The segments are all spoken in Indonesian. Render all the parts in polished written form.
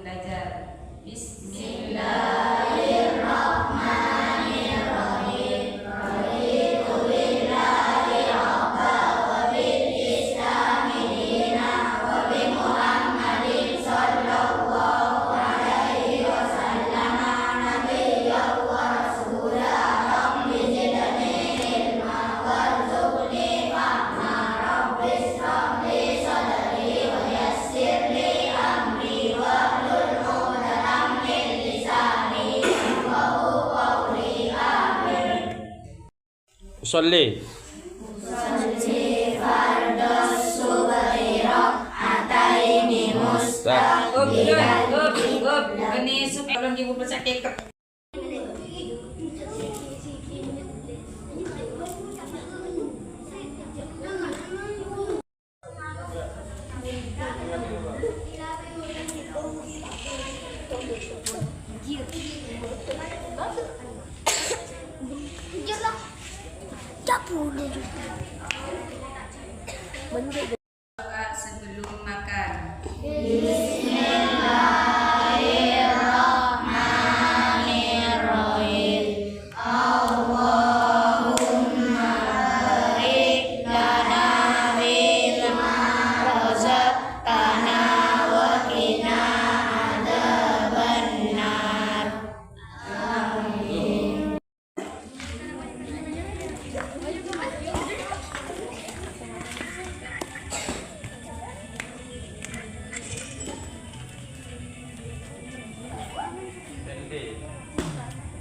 belajar. Bismillah. Usolli. Ini supaya ibu persakit. Sebelum makan.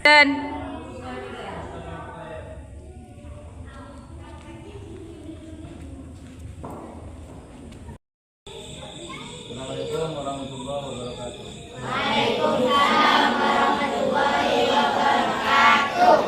Dan Assalamualaikum warahmatullahi wabarakatuh. Waalaikumsalam warahmatullahi wabarakatuh.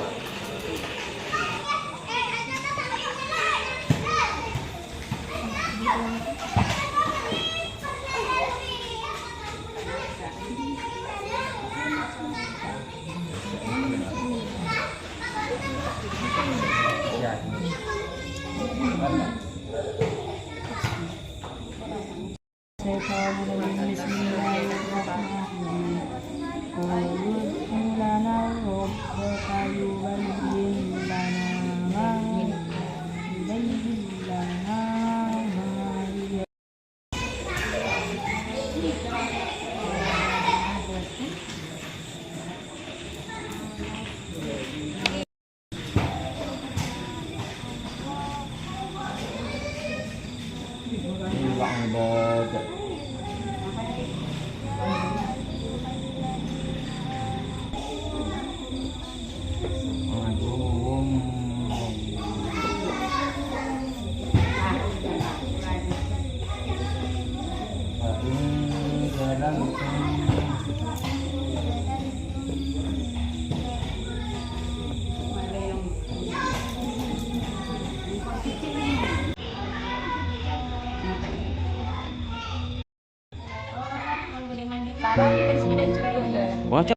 Wajah.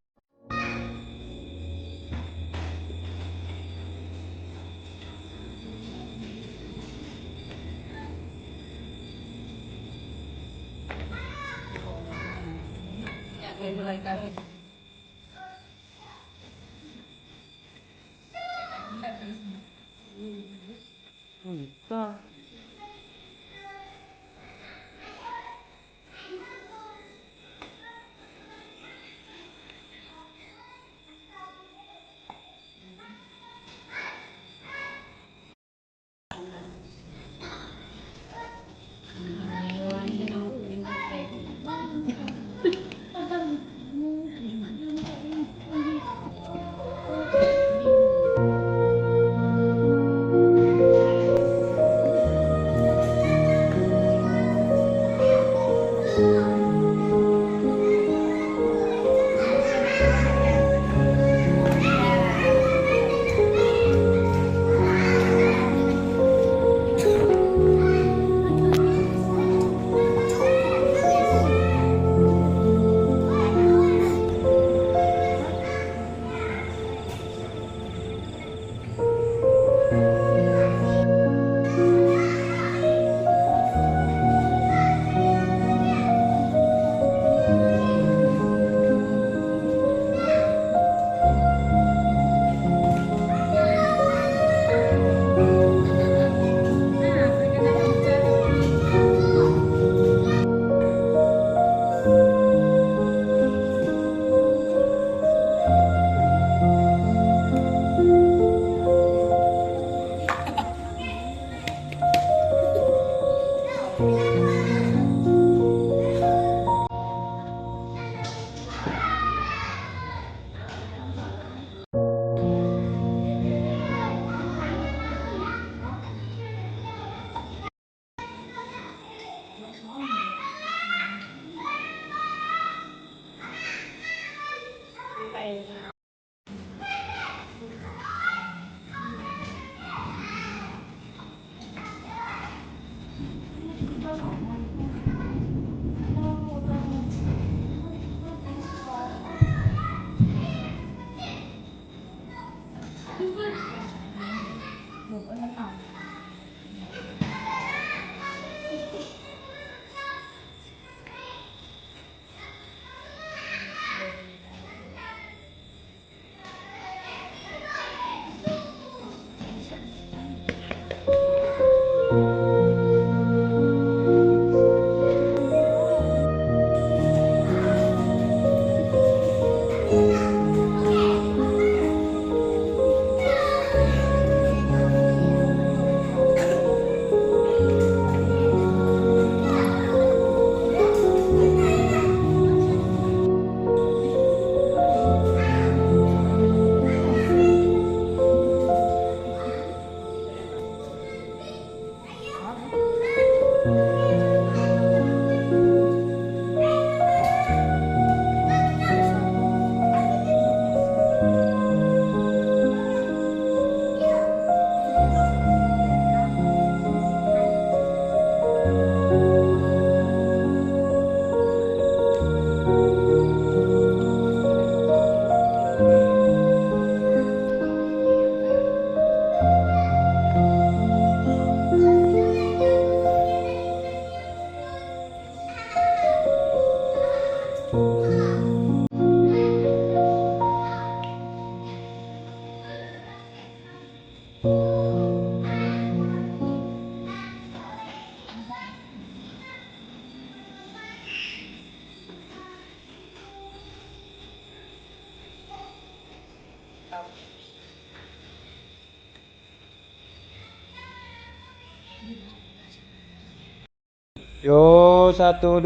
Yo, 1 2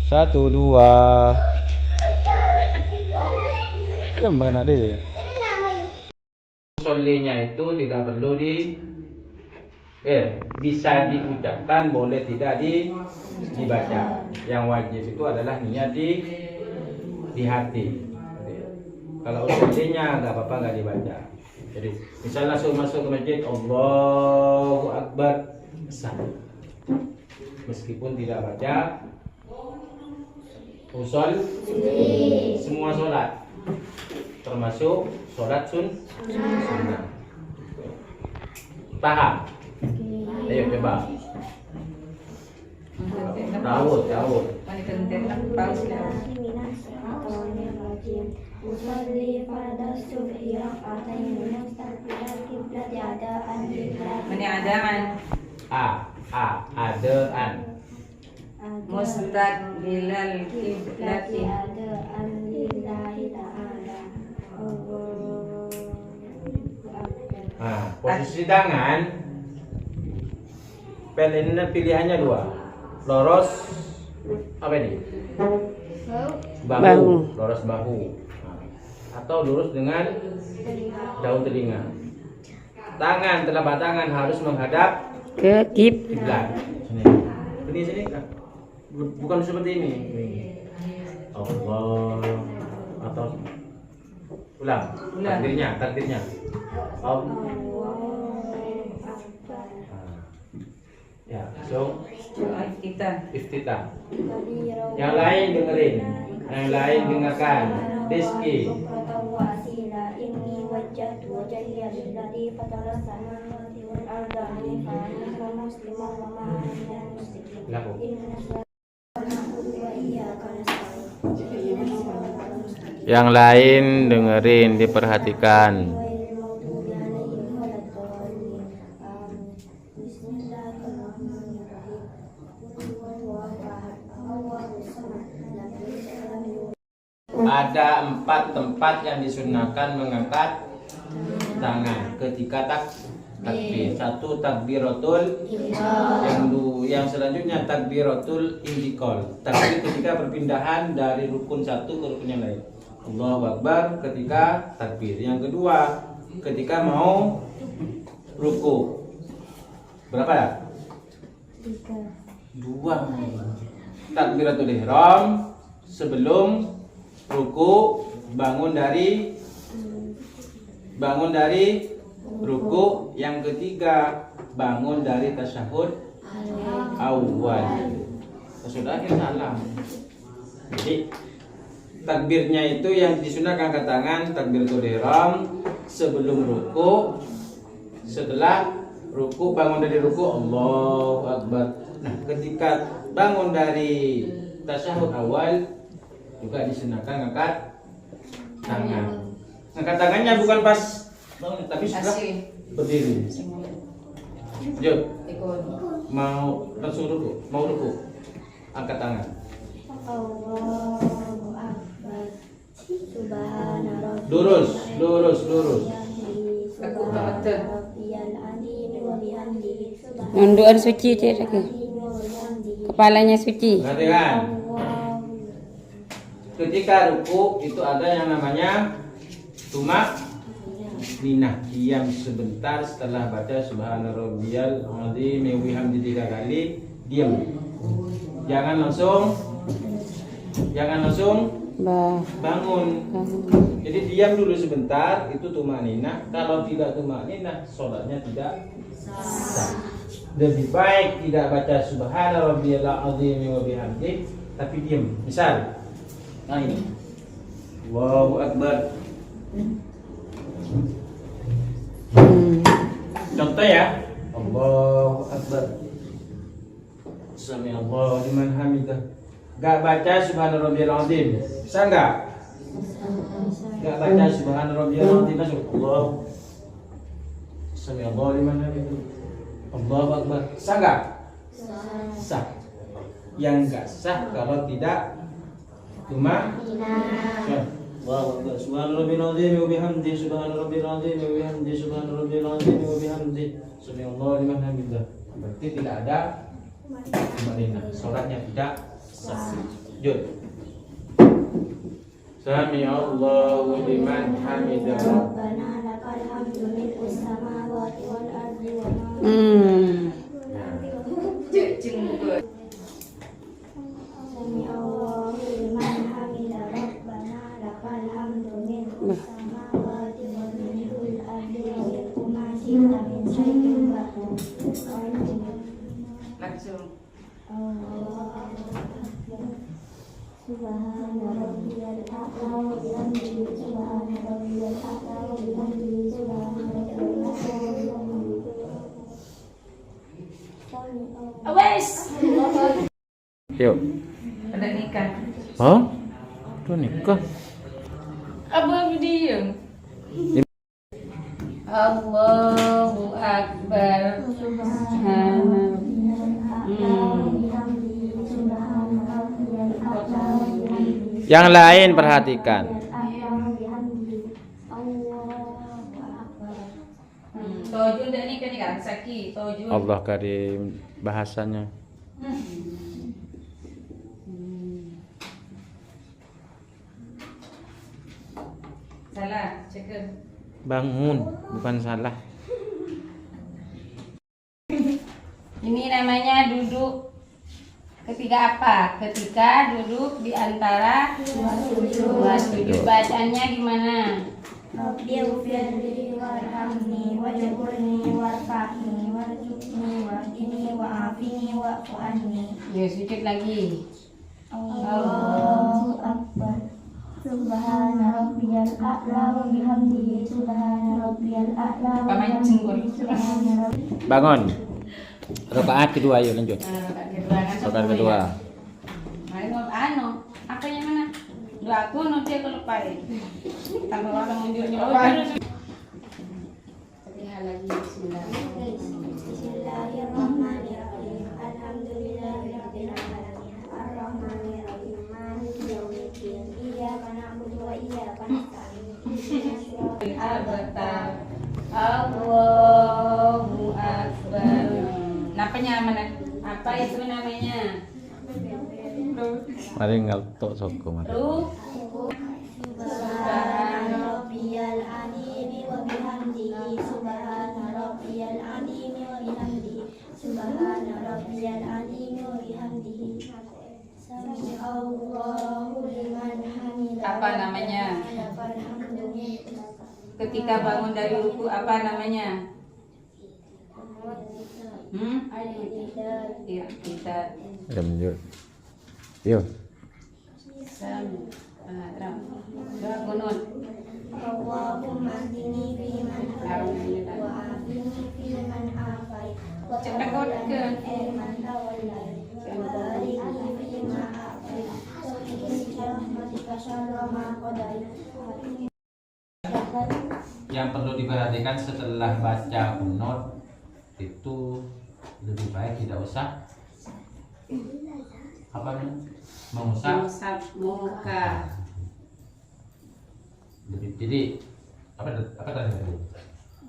1 2. Gimana deh? Solinya itu tidak perlu bisa diucapkan, boleh tidak dibaca. Yang wajib itu adalah niat di hati. Kalau solinya nggak apa-apa, nggak dibaca. Jadi misalnya langsung masuk ke masjid, Allahu Akbar, sah. Meskipun tidak baca usul semua sholat, termasuk sholat sunnah. Paham? Ayo coba. Tahu. Usolli farda subhi rak'atain mustaqbilal qiblat adaan lillah. Mana adaan? Adaan. Mustaqbilal kiblati. Adaan lillahi ta'ala. Posisi tangan pilihannya 2. Loros apa ini? Bahu. Loros bahu. Atau lurus dengan daun telinga. Tangan, telapak tangan harus menghadap ke kiblat. Sini. Bukan seperti ini. Allah. Atau ulang. Takdirnya. Allah. Ya, so iftitah. Yang lain dengerin, yang lain dengarkan. Rizki. Yang lain dengerin, diperhatikan. Ada 4 tempat yang disunahkan mengangkat tangan ketika takbir. 1 takbiratul, yang selanjutnya takbiratul intikal. Takbir ketika perpindahan dari rukun satu ke rukun yang lain. Allahu Akbar ketika takbir. Yang kedua ketika mau ruku. Berapa ya? 2. Takbiratul ihram sebelum ruku, bangun dari ruku. Yang ketiga bangun dari tasyahud awal. Tasyahud akhir salam. Jadi takbirnya itu yang disunahkan angkat tangan takbiratul ihram sebelum ruku, Setelah ruku, bangun dari ruku, Allahu Akbar. Nah, ketika bangun dari tasyahud awal juga disunahkan ngangkat tangan. Ngangkat tangannya bukan pas bangun, tapi setelah berdiri. Yuk, mau langsung ruku, mau ruku, angkat tangan. Allahu Akbar. Subhana rabbiyal Lurus. Aku betul. azim wa bihamdihi. Nundukan suci cek kepalanya suci. Perhatikan. Ketika ruku itu ada yang namanya tumak-ninah, diam sebentar setelah baca subhana rabbiyal azim wa bihamdihi 3 kali, diam. Jangan langsung bangun. Jadi diam dulu sebentar, itu tumak-ninah. Kalau tidak tumak-ninah, sholatnya tidak sah. Lebih baik tidak baca subhana rabbiyal azim wa bihamdihi, tapi diam. Misal, nah ini, Allahu Akbar. Contoh ya, Allahu Akbar. Sami Allahu liman hamidah. Gak baca subhana rabbiyal azim. Bisa enggak? Gak baca subhana rabbiyal azim, masuk Allah. Sami Allahu liman hamidah. Allahu Akbar. Sah enggak? Sah. Yang enggak sah kalau tidak cuma Allahu Akbar. Subhana rabbiyal azim wa bihamdihi, subhana rabbiyal azim wa bihamdihi, subhana rabbiyal azim wa bihamdihi, sami Allahu liman hamidah. Berarti tidak ada tumak-ninah. Salatnya tidak sah. Jud. Sami Allahu liman hamidah. Rabbana lakal hamdu mil'us samawati wal ardi wa ma Sami Allahu liman hamidah. Rabbana lakal hamdu mil'us samawati wa mil'ul ardi wa mil'u ma syi'ta min syai'in ba'du. Langsung. Subhana rabbiyal a'la wa bihamdihi. Subhana rabbiyal a'la wa bihamdihi. Subhana rabbiyal a'la wa bihamdihi. Awes. Yuk. Ada nikah. Hah? Tuh nikah. Abang dia. Allahu Akbar. Yang lain perhatikan. Toju dah nikah ni kan Saki. Toju. Allah karim bahasanya. Salah, cakap. Bangun, bukan salah. Ini namanya duduk ketika apa? Ketika duduk di antara dua sujud. Bacaannya gimana? Rabbi ufirli warhamni wajburni warfa'ni warzuqni wahdini wa'afini wa'fu anni. Ya, sujud lagi. Allahu Akbar. Subhana rabbiyal a'la wa bihamdihi. Subhana rabbiyal a'la wa bihamdihi. Subhana rabbiyal Bangun. Rakaat kedua, yuk lanjut. Rakaat kedua. Apa yang mana? Dua aku nanti aku lupain. Tambah orang munculnya. Fatihah lagi. Bismillahirrahmanirrahim. Alhamdulillahirabbil alamin. Arrahmanirrahim. Maliki yaumiddin. Iyyaka na'budu wa iyyaka nasta'in. Ihdinas siratal Al-Fatihah. Allahu Akbar. Napanya mana? Apa itu namanya? Mari ngaltok soko mari. Subhana rabbiyal azim wa bihamdihi. Subhana rabbiyal azim wa bihamdihi. Subhana rabbiyal azim wa bihamdihi. Sami Allahu liman hamidah. Apa namanya? Lakal hamdu mil'us Ketika bangun dari ruku apa namanya? Kita Lanjut. Yuk. Gunung. Allahumma hdini fi man hadayt wa afini Cekakkan. man tawallai wa barik li fima a'tait wa qini rahmatika syarra ma qadait. Yang perlu diperhatikan setelah baca kunut itu lebih baik tidak usah apa namanya mengusap muka. jadi apa tadi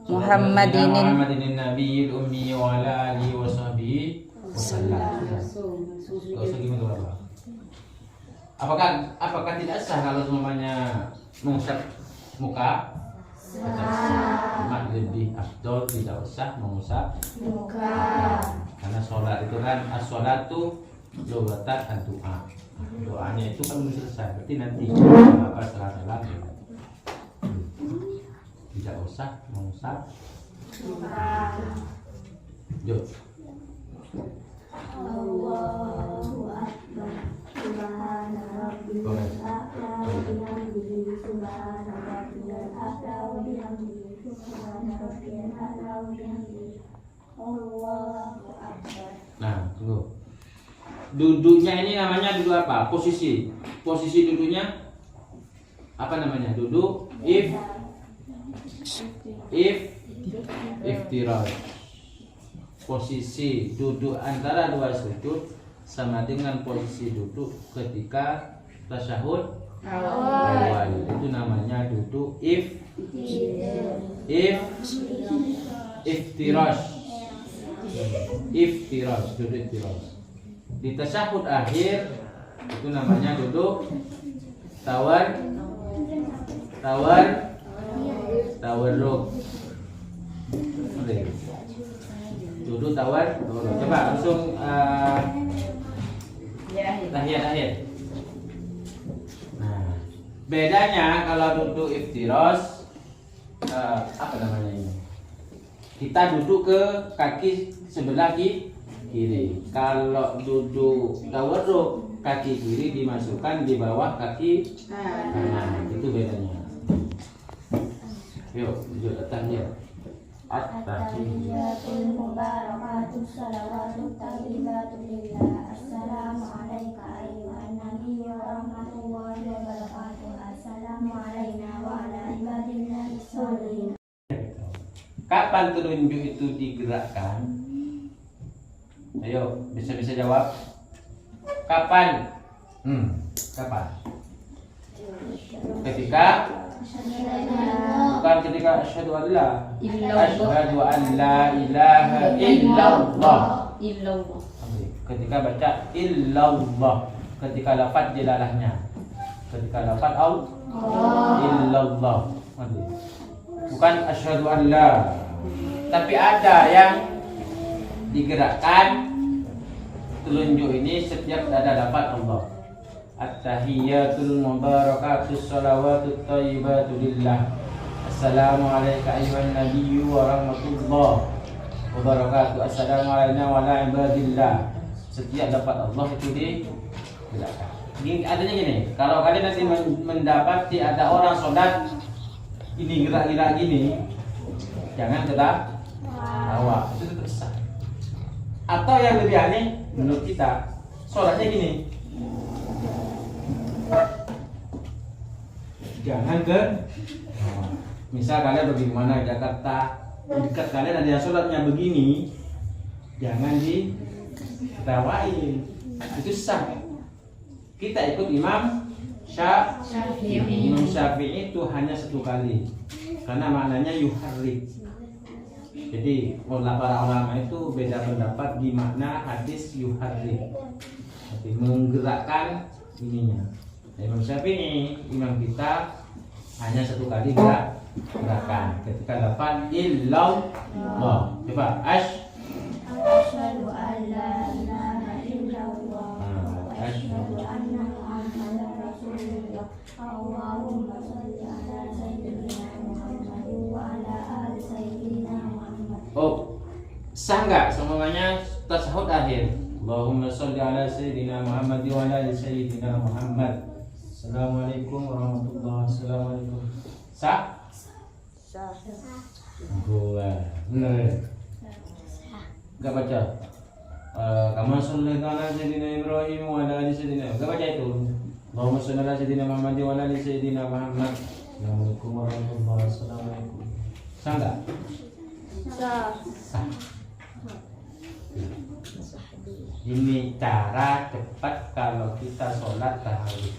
Muhammadinin nabiyil ummi wa ala alihi wa sahbihi wasallam. Enggak usah gimana Bapak. Apakah tidak sah kalau semuanya mengusap muka? Cuma lebih afdol tidak usah mengusap Muka. karena sholat itu kan as-sholatu lughatan doa. Doanya itu kan belum selesai. Berarti nanti Bapak setelah tidak usah mengusap Muka. Yuk. Allahu Akbar. Subhana rabbiyal a'la wa bihamdihi subhana rabbiyal a'la wa bihamdihi subhana rabbiyal a'la wa bihamdihi. Allahu Akbar. Nah, tunggu. Duduknya ini namanya duduk apa? Posisi duduknya apa namanya? Duduk iftirash. Posisi duduk antara dua sujud sama dengan posisi duduk ketika tasyahud awal. Itu namanya duduk iftirash. Duduk iftirash. Di tasyahud akhir itu namanya duduk tawarruk. Duduk tawarruk. Coba langsung tahiyat akhir. Nah, bedanya kalau duduk iftirash apa namanya ini? Kita duduk ke kaki sebelah kiri. Kalau duduk tawarruk, kaki kiri dimasukkan di bawah kaki kanan. Itu bedanya. Yuk, duduk tahiyat. At-tahiyyatul mubarakatuh salawatut thayyibatu lillah. Assalamu alayka ayyuhan nabiyyu wa rahmatullahi wa barakatuh. Assalamu alayna wa ala ibadillahis sholihin. Kapan telunjuk itu digerakkan? Ayo, bisa jawab. Kapan? Kapan? Ketika bukan ketika asyhadu an la ilaha illallah. Ketika baca illallah, ketika lafaz dilalahnya. Ketika lafaz illallah. Bukan asyhadu an la. Tapi ada yang digerakkan telunjuk ini setiap ada lafaz Allah. At-tahiyyatul mubarakatus salawatut thayyibatu lillah. Assalamu alayka ayyuhan nabiyyu wa rahmatullah wa barakatuh. Assalamu alayna wa ala ibadillah. Setiap lafaz Allah itu digerakkan. Adanya gini, kalau kalian nanti mendapati ada orang sholat ini gerak-gerak gini, jangan ketawa, itu tetap sah. Atau yang lebih aneh menurut kita, sholatnya gini, jangan ke misal kalian pergi kemana Jakarta, dekat kalian ada yang sholatnya begini, jangan diketawain, itu sah. Kita ikut Imam Syafi'i. Imam Syafi'i itu hanya satu kali, karena maknanya yuharrik. Jadi para ulama itu beda pendapat di makna hadis yuharrik, jadi menggerakkan ininya. Imam Syafi'i, imam kita hanya satu kali gerakan ketika lafaz illallah. Coba Asyhadu an la ilaha illallah wa asyhadu anna Muhammadar Rasulullah. Allahumma shalli ala sayyidina Muhammad wa ala ali sayyidina Muhammad. Oh, sah nggak semuanya tasyahud akhir? Allahumma shalli ala sayyidina Muhammad wa ala ali sayyidina Muhammad. Assalamualaikum warahmatullahi wabarakatuh. Sah? Sah. Bener. Gak baca. Kama sholli ala sayyidina Ibrahim wa ala ali sayyidina. Gak baca itu. Allahumma sholli ala sayyidina Muhammad wa ala ali sayyidina Muhammad. Assalamualaikum warahmatullahi wabarakatuh. Sah enggak? Sah. Ini cara cepat kalau kita sholat tarawih.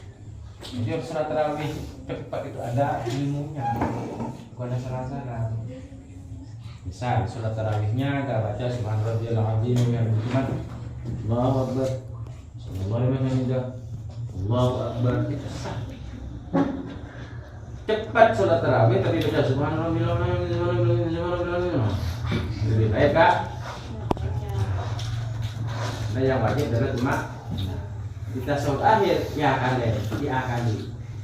Jadi sholat tarawih cepat itu ada ilmunya, bukan asal-asalan. Misal sholat tarawihnya gak baca subhanallahil azim yang hikmat, Allahu akbar, sallallahu alaihi wasallam, Allahu akbar, itu sah. Cepat sholat tarawih tapi baca subhanallahil azim. Lebih baik kak. Nah yang wajib adalah cuma kita sholat akhir ya akan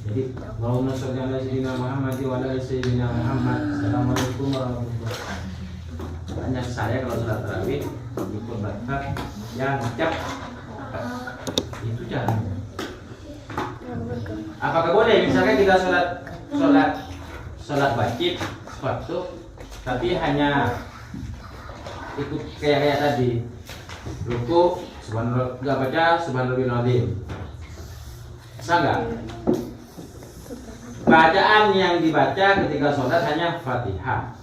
jadi Allahumma sholli ala sayyidina Muhammad wa ala ali sayyidina Muhammad. Assalamualaikum warahmatullahi wabarakatuh. Hanya saya kalau sholat tarawih ikut baca yang ucap itu jangan. Apakah boleh misalkan kita sholat wajib waktu tapi hanya ikut kayak tadi ruku subhanallah, enggak baca subhanallahil azim. Bisa enggak? Bacaan yang dibaca ketika sholat hanya Fatihah,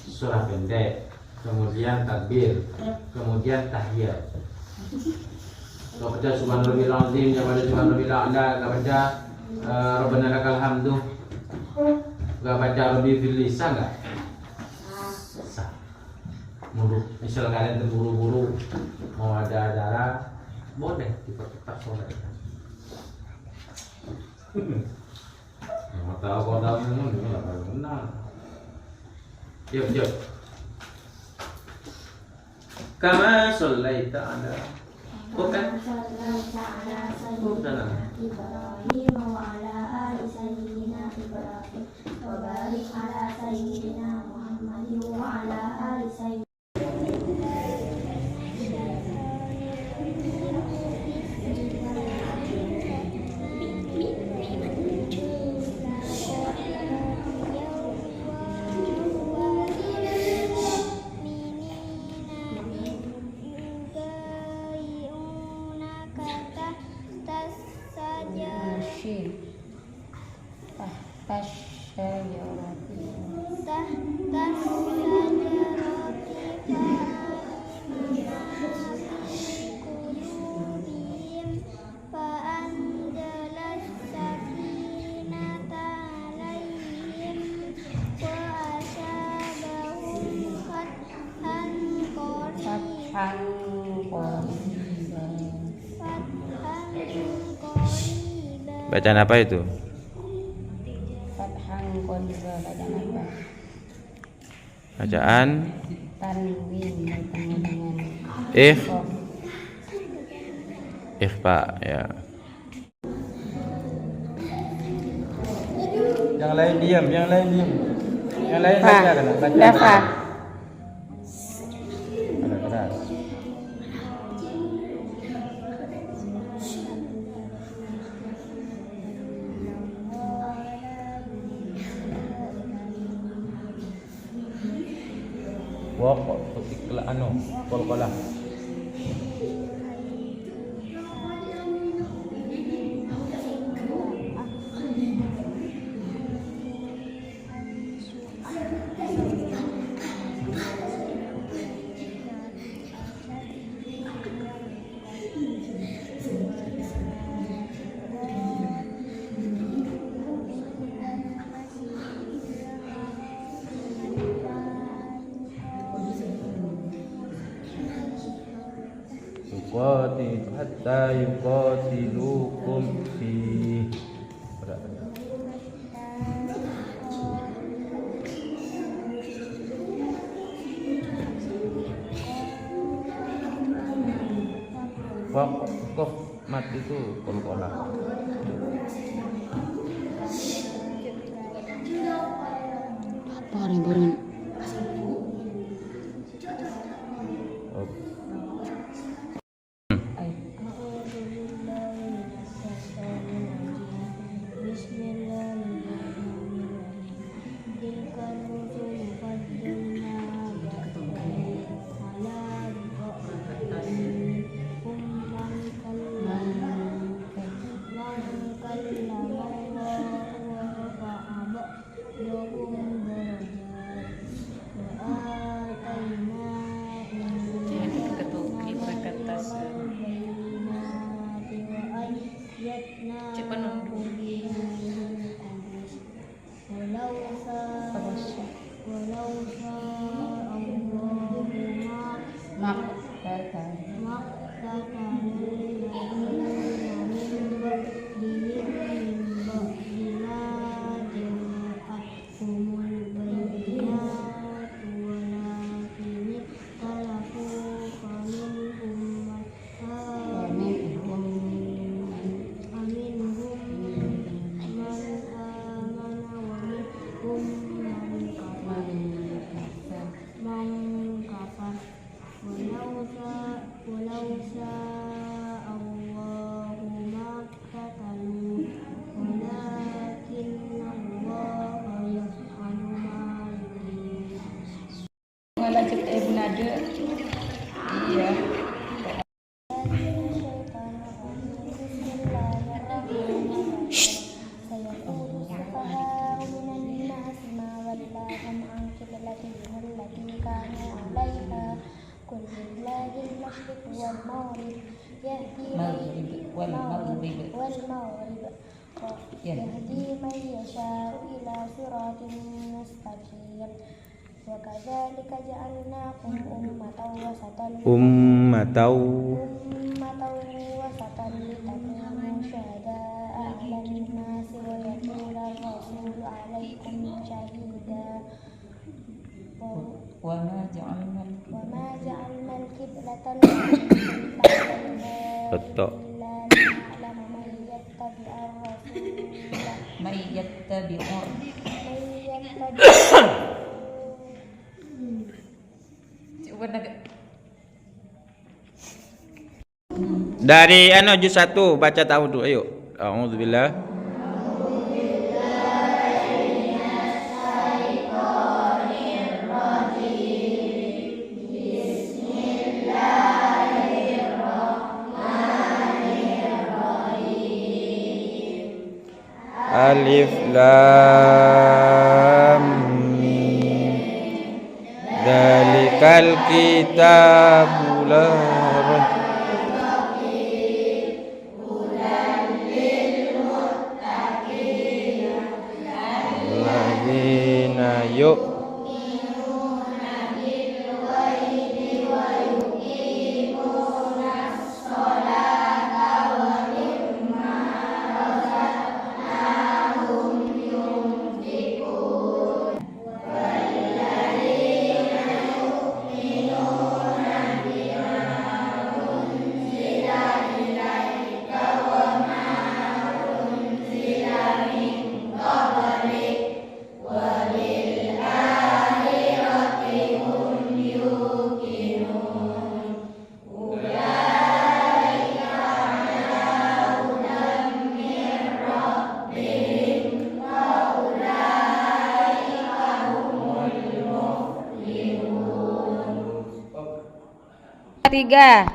surah pendek, kemudian takbir, kemudian tahiyat. Enggak baca subhanallahil azim, enggak baca subhanallahil a'la, enggak baca rabbana lakal hamdu, enggak baca rabbi fil lisan enggak? Misal kalian terburu-buru mau ada acara, boleh dipercepat sholat. Mau tahu kau tahu ini nggak benar. Yuk. Kama sholaita ala. Bukan. Bukan. Ibrahim wa ala ali sayyidina Ibrahim wa barik ala sayyidina Muhammad wa ala ali sayyidina. Bacaan apa itu? Bacaan tanwin bertemu dengan ikhfa ya. Yang lain diam. Yang lain baca kan? Baca. Ada keras. Waqaf ketiklah qalqalah. Hatta yuqatilukum fi waqaf mat itu qalqalah. Bareng-bareng. Makkatan. مقتتل الذين من قبلهم من بعد ما جاءتهم البينات ولكن اختلفوا فمنهم من ومنهم من آمن ومنهم من كفر ولو شاء الله ما اقتتلوا ولكن الله يفعل ما يريد. Lanjut Ibu Nada. Iya. سيقول السفهاء من الناس ما ولاهم عن قبلتهم التي كانوا عليها قل لله المشرق والمغرب يهدي والمغرب. يهدي من يشاء إلى صراط مستقيم وكذلك جعلناكم أمة وسطا لتكونوا شهداء على الناس ويكون الرسول عليكم شهيدا وما جعلنا القبلة التي كنت عليها Betul. إلا لنعلم من يتبع الرسول Mayyattabi'ur. Coba Nada. Dari juz 1 baca tahu dulu. Ayo. A'udzubillah. Alif Lam Mim. Dzalikal kitabul la Alladzina Tiga.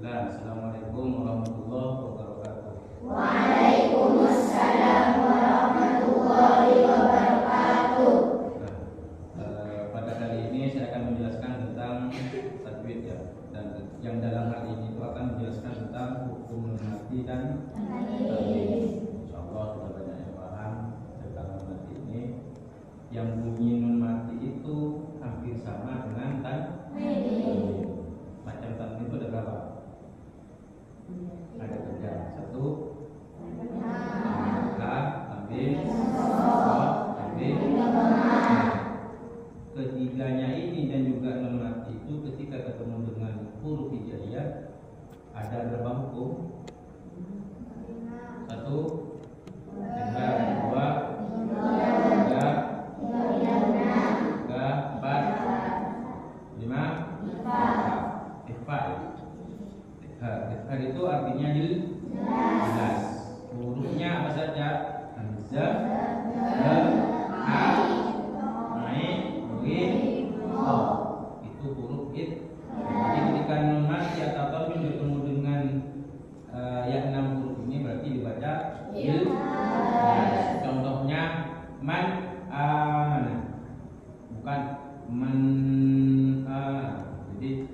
Nah, Assalamualaikum warahmatullahi wabarakatuh. Waalaikumsalam warahmatullahi wabarakatuh. Nah, pada kali ini saya akan menjelaskan tentang tajwid ya, dan yang dalam hal ini itu akan menjelaskan tentang hukum nun mati dan tajwid. Insyaallah sudah banyak yang paham tentang nun mati ini. Yang bunyi nun mati itu hampir sama dengan tajwid. Macam tajwid itu ada berapa? Ada 3. 1 ketiganya ini dan juga nun mati itu ketika ketemu dengan huruf hijaiyah ada berapa hukum? 1, 2, 3, 4, 5, Ikhfar itu artinya jelas. Hurufnya apa saja? Hamzah, ha, ain, ghin, ha. Itu huruf it. Jadi ketika nun mati atau tanwin bertemu dengan yang 6 huruf ini berarti dibaca jelas. Contohnya man amana, bukan man jadi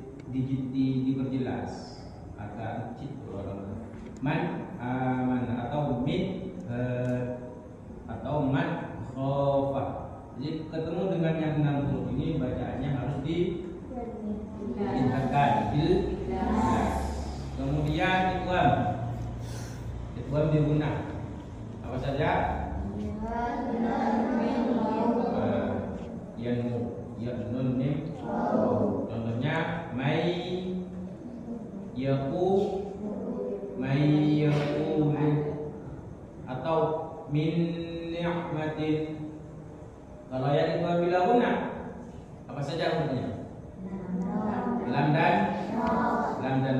diperjelas agak kecil orang man amana atau min atau man khofa. Jadi ketemu dengan yang 6 huruf ini bacaannya harus diingatkan jelas. Kemudian idgham diguna apa saja? Ya nun mim. Contohnya mai yaqu atau min ni'matin. Kalau yang itu bila guna apa saja hurufnya? Lam dan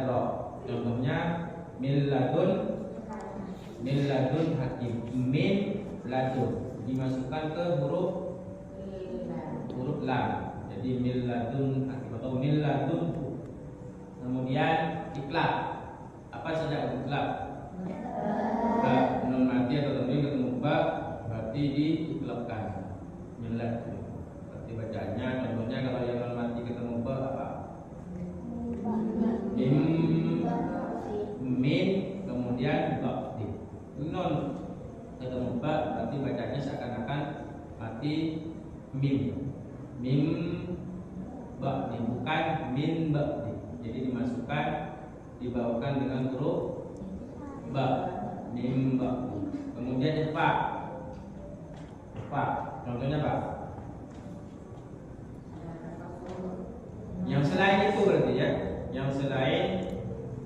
ro. Contohnya min ladun hakim. Min ladun dimasukkan ke huruf lam. Jadi min ladun hakim atau min ladun. Kemudian iklab. Apa saja iklab? Nun mati atau tanwin ketemu ba berarti diiklabkan. Min ladun. Berarti bacaannya contohnya kalau yang nun mati ketemu ba apa? Min kemudian ba. Nun ketemu ba berarti bacanya seakan-akan mati mim. Mim ba bukan min ba. Jadi dimasukkan dibawakan dengan huruf ba, mim ba. Kemudian ikhfa. Contohnya apa? Yang selain itu berarti ya, yang selain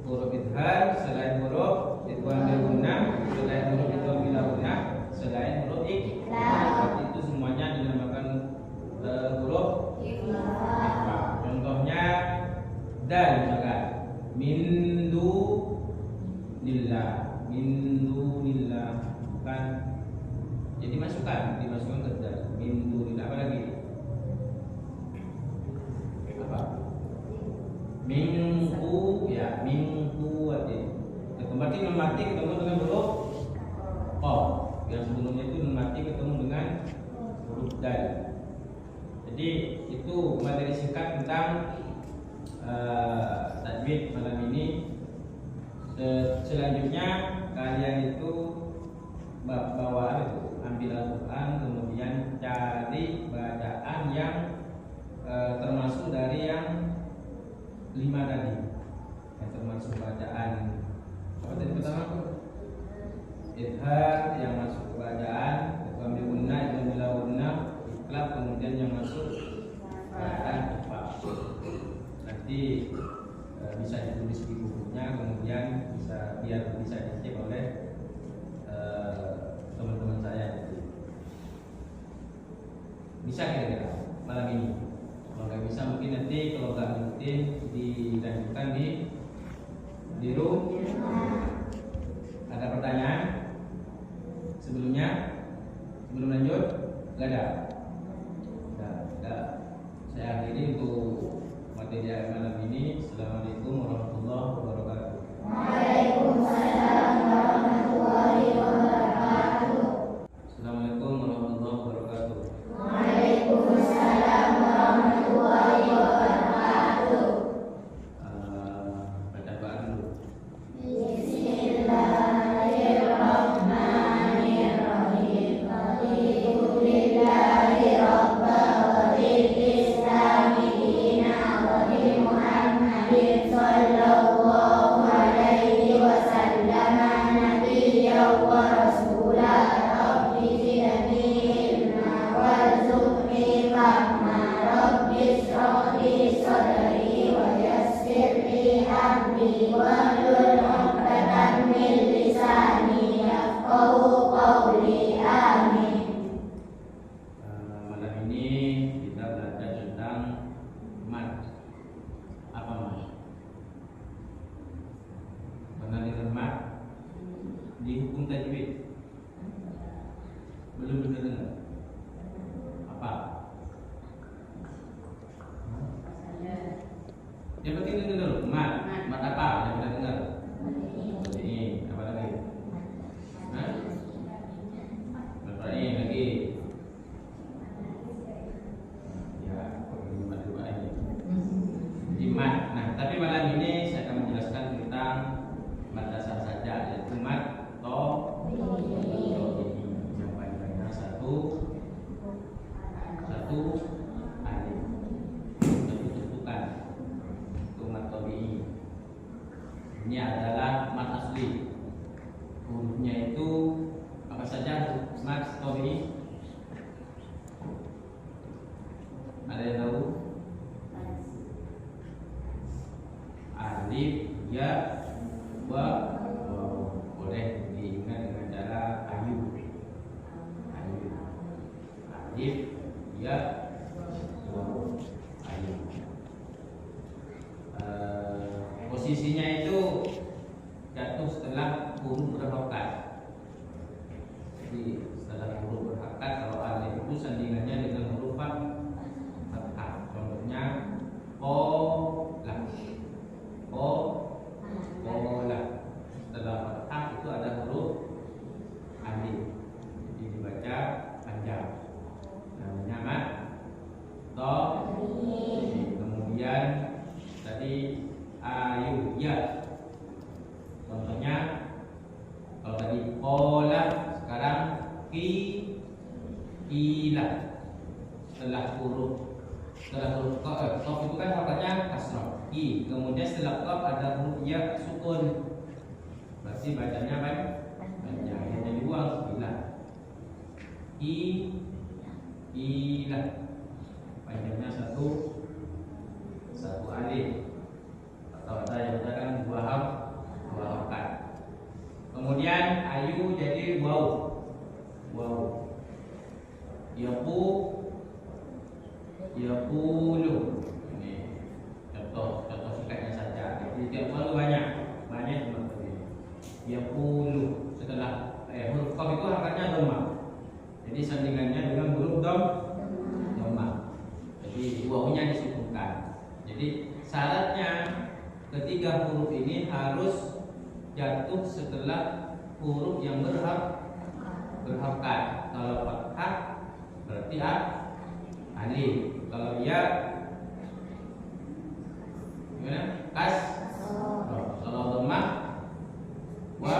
huruf idhar, selain huruf idgham bil gunnah, selain huruf idgham bila gunnah, selain huruf ikhfa. Itu semuanya dinamakan huruf ikhfa. Contohnya dal misalkan min dunillah bukan. Jadi dimasukkan ke dal min dunillah. Apa lagi? Apa? Mingku ya, mingku berarti nun mati ketemu dengan huruf qaf. Yang sebelumnya itu nun mati ketemu dengan huruf dal. Jadi itu materi singkat tentang tajwid malam ini. Selanjutnya kalian itu bawa ambil Al-Quran, kemudian cari bacaan yang termasuk dari yang 5 tadi, yang termasuk bacaan apa tadi pertama? Idhar yang masuk bacaan idgham bil gunnah, idgham bila gunnah, iklab, kemudian yang masuk bacaan ikhfa. Nanti bisa ditulis di bukunya, kemudian biar bisa dicek oleh teman-teman saya. Bisa kira-kira malam ini. Kalau nggak bisa mungkin nanti kalau nggak ngikutin dilanjutkan di rumah. Ada pertanyaan sebelumnya? Sebelum lanjut? Nggak ada. Saya akhiri untuk materi malam ini. Assalamualaikum warahmatullahi wabarakatuh. amri wahlul 'uqdatam min lisani yafqahu qawli. Amin. Malam ini kita belajar tentang mat. Apa mat? Pernah dengar mat di hukum tajwid? Belum pernah dengar? Apa? Yang penting dengar dulu. Mat. Mat apa? Yang pernah dengar? Ini apa lagi? Hah? Ini lagi. Ya, mat ini. Mat. Nah, tapi malam ini saya akan menjelaskan tentang mat dasar saja, yaitu mat to yang panjangnya satu alif. Itu tentukan itu mat tabi'i. Ini adalah mat asli. Hurufnya itu apa saja mat tabi'i? Ada yang tahu? Alif, ya, wa, boleh diingat dengan cara ayu. Alif, ya, wa, ayu. Posisinya itu jatuh setelah huruf berharokat. Jadi setelah huruf berharokat, kalau alif itu sandingannya dengan huruf fathah. Contohnya Kola. Setelah fathah itu ada huruf alif. Jadi dibaca panjang. Namanya mat to. Kemudian tadi ayu, ya. Contohnya kalau tadi kola, sekarang kila. Setelah huruf qaf itu kan hakanya kasrah. Kemudian setelah qaf ada huruf ya sukun. Berarti bacanya panjang. Hanya dibuang kila. Kila. Panjangnya satu alif. Atau ada yang mengatakan dua harokat. Kemudian ayu jadi waw. Yaqulu. Ini contoh sikatnya saja. Jadi tidak terlalu banyak seperti ini. Yaqulu. Setelah huruf qaf itu hakanya dhamma. Jadi sandingannya dengan huruf dhamma. Jadi wawunya disukunkan. Jadi syaratnya ketiga huruf ini harus jatuh setelah huruf yang berharokat. Kalau fathah berarti alif. Kalau ya gimana? Kalau dhammah wa.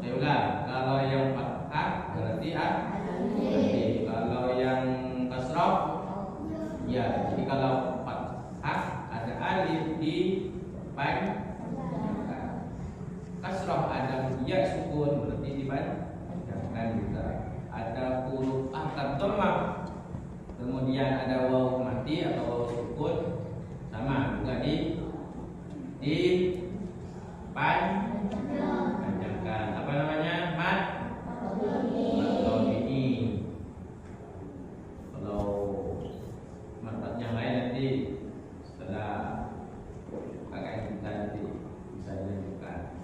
Saya ulang. Kalau yang fathah berarti alif. Kalau yang kasrah ya. Jadi kalau fathah ada alif di panjangkan. Kasrah ada ya sukun berarti dipanjangkan juga. Ada huruf harokat dhammah. Kemudian ada waw mati atau waw sukun, sama juga panjangkan. Apa namanya? Mat tabi'i. Kalau mat yang lain nanti setelah kakak kita nanti bisa dilanjutkan.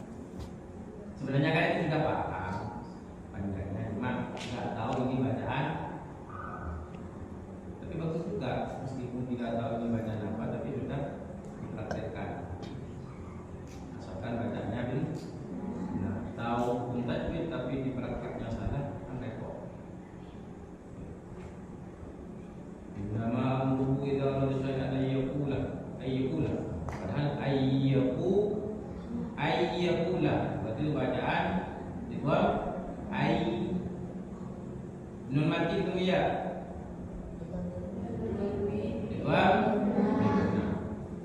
Sebenarnya kan itu sudah paham panjangnya, cuma nggak tahu ini bacaan. Tapi bagus juga, meskipun tidak tahu ini bacaan apa, tapi sudah dipraktekkan. Asalkan bacanya benar, tahu hukum tajwid tapi di prakteknya salah, kan repot. Nama amruhu idza arada syai'an ayyakula. Padahal ayyakula. Berarti itu bacaan idgham nun mati ketemu ya.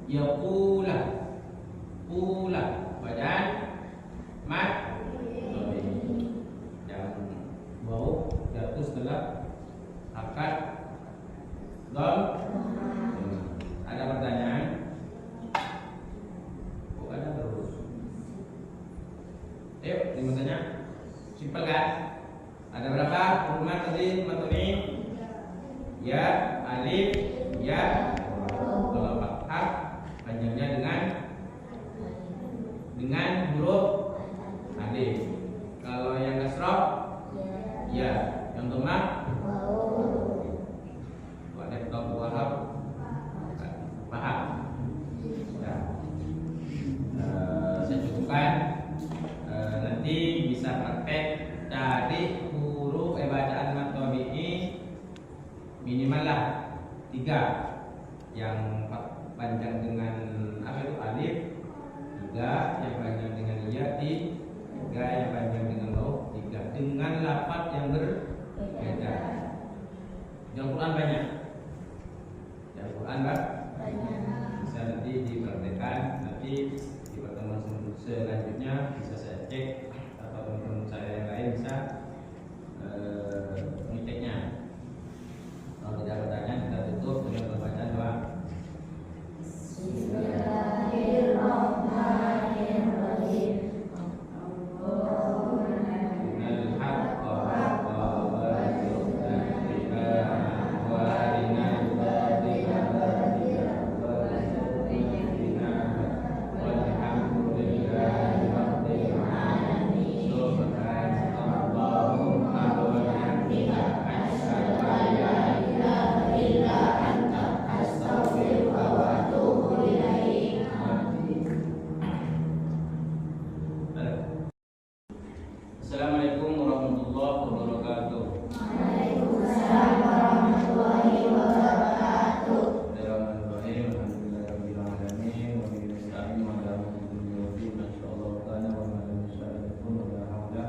Yaqula. Bacaan mat. Yang bau jatuh setelah harokat dham. Ada pertanyaan? maksudnya simpel kan? Ada berapa huruf tadi teman-teman? Ya, alif, ya. Kalau fathah panjangnya dengan huruf alif. Kalau yang kasrah, ya. Yang dhammah, wahab, paham. Ya. Saya cukupkan. Nanti bisa praktek cari huruf bacaan mad tabi'i minimal lah 3 yang panjang dengan alif, 3 yang panjang dengan ya, 3 yang panjang dengan lau, 3 dengan lafaz yang berbeda. Yang Quran banyak. Yang Quran bisa nanti dipraktekkan. Nanti di pertemuan selanjutnya bisa saya cek atau teman-teman saya yang lain bisa mengeceknya. Kalau tidak ada pertanyaan kita tutup dengan pembacaan doa. Assalamualaikum warahmatullahi wabarakatuh. Waalaikumsalam warahmatullahi wabarakatuh. Bismillahirrahmanirrahim. Alhamdulillahirabbil alamin wa bihi nasta'in wa ala umuri dunya masyaallah kana wa ma lam yasha'un wa la haula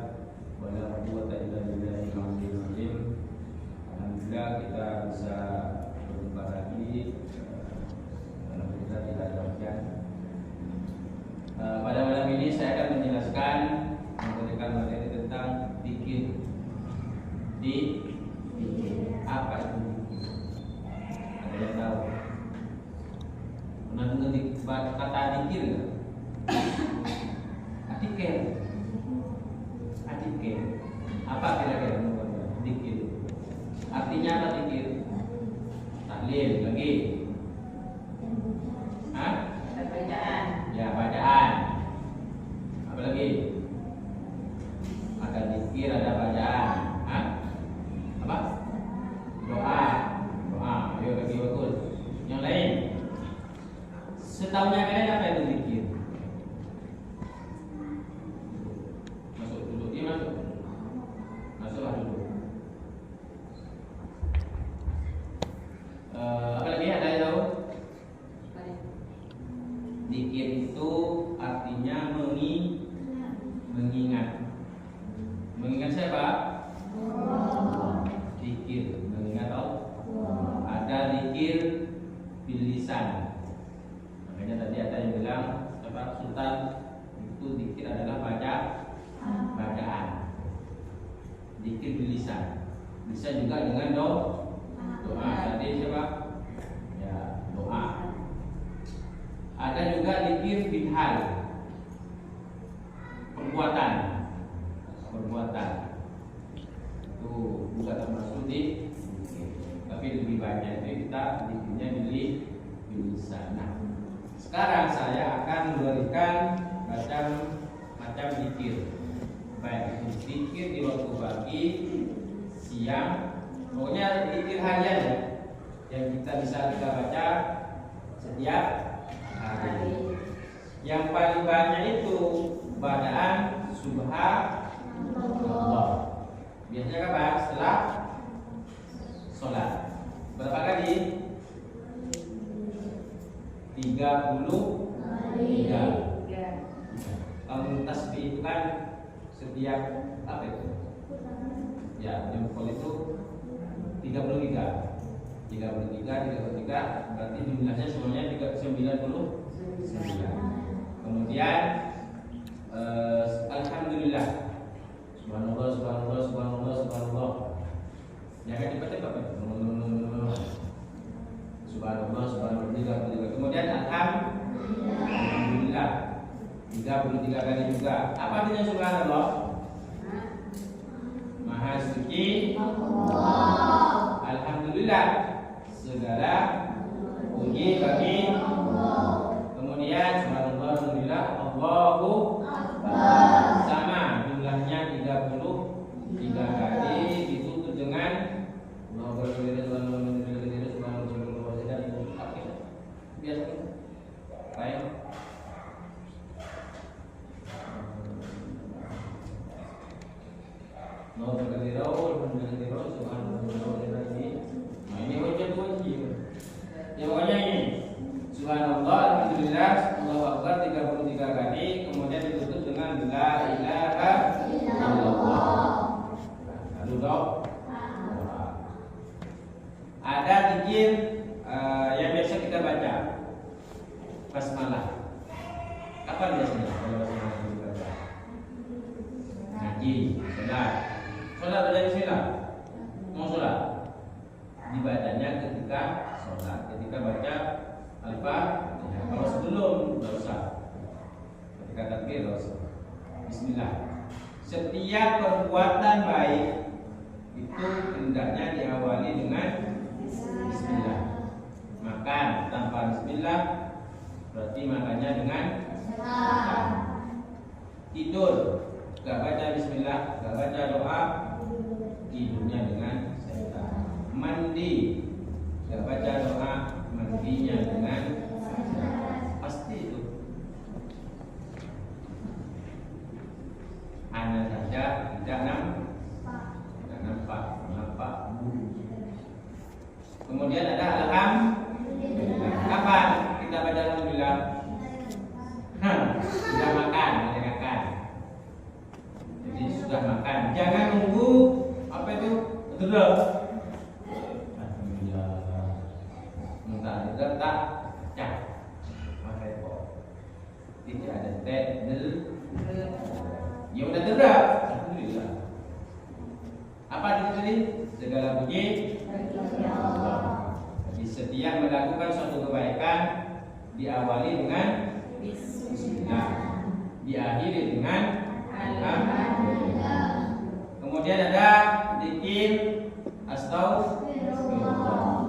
wa la quwwata illa billahil aliyyil azim. Alhamdulillah kita bisa berjumpa lagi. Alhamdulillah tidak ada hujan. Pada malam ini saya akan menjelaskan memberikan materi tentang zikir. Apa itu zikir? Ada yang tahu? Pernah dengar kata zikir nggak? Zikir. Apa kira-kira zikir? Artinya apa zikir? Tahlil lagi. Hah? Bacaan. Ya, bacaan. Apa lagi? Ada zikir, ada bacaan. Hah? Apa? Doa. Ayo lagi bagus. Yang lain? Setahunya kalian apa itu zikir? Masuk dulu. Dia masuk. Masuklah dulu. Apa lagi ada yang tahu? Zikir itu artinya mengingat. Mengingat siapa? Zikir, mengingat Allah. Ada zikir bil lisan. Makanya tadi ada yang bilang Pak Sultan itu zikir adalah bacaan. Zikir bil lisan. Bisa juga dengan doa. Tadi siapa? Ya, doa. Ada juga zikir bil hal. Perbuatan. Itu juga termasuk di zikir. Tapi lebih banyak itu kita zikirnya bil lisan. Nah, sekarang saya akan memberikan macam zikir. Baik itu zikir di waktu pagi, siang, pokoknya zikir harian ya, yang bisa kita baca setiap hari. Yang paling banyak itu bacaan subhanallah. Biasanya kapan? Setelah sholat. Berapa kali? 33. Kalau tasbih itu kan setiap apa itu? Ya, jempol itu 33. 33 berarti jumlahnya semuanya 99. Kemudian alhamdulillah. Subhanallah. Jangan cepat-cepat. Subhanallah. Kemudian alhamdulillah. 33 kali juga. Apa artinya subhanallah? Maha suci Allah. Alhamdulillah, segala puji bagi Allah. Kemudian subhanallah, alhamdulillah, Allahu Akbar. Sama jumlahnya 33 kali, ditutup dengan biasa. Baik. Nah, ini wajib. Ya pokoknya ini. Subhanallah, alhamdulillah, Allahu Akbar 33 kali, kemudian ditutup dengan la ilaha illallah. Lalu dok. Ada zikir yang biasa kita baca. Basmalah. Kapan biasanya kalau basmalah kita baca? Ngaji, sholat. Sholat baca bismillah. Mau sholat? Dibacanya ketika sholat, ketika baca Al-Fatihah. Kalau sebelum tidak usah. Ketika takbir tidak usah. Bismillah. Setiap perbuatan baik itu hendaknya diawali dengan Bismillah. Makan tanpa Bismillah berarti makannya dengan makan. Tidur gak baca Bismillah, gak baca doa, tidurnya dengan setan. Mandi gak baca doa, mandinya dengan pasti itu. Hanya saja tidak nampak. Kemudian ada alhamdulillah. Kapan kita baca alhamdulillah? Sudah makan. Jadi sudah makan. Jangan nunggu apa itu betul. Alhamdulillah. Mentah tak cak. Maka itu tidak ada del. Ya udah terdak. Alhamdulillah. Apa tadi? Segala puji Allah. Jadi setiap melakukan suatu kebaikan diawali dengan Bismillah, diakhiri dengan Alhamdulillah. Kemudian ada zikir Astaghfirullah.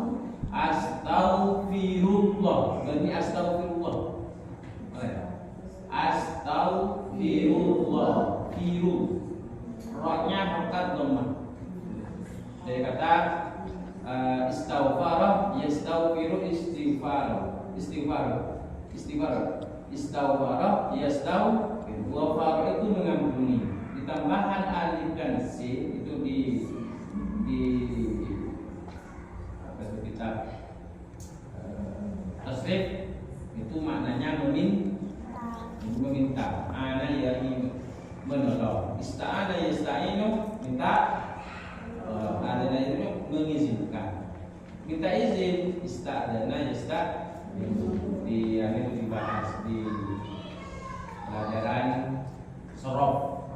Astaghfirullah. Berarti astaghfirullah. Astaghfirullah. Firu. Rohnya harokat dhammah. Dari kata istaghfara yastaghfiru istighfar. Istaghfara yastaghfiru. Ghafara itu mengampuni. Ditambahkan alif dan sin itu di apa itu kitab tasrif itu maknanya meminta. Ana yahi menolong. Ista'ana yasta'inu minta. Ada itu mengizinkan. Minta izin. Ista'dana yasta'inu. Di yang itu dibahas di pelajaran sorof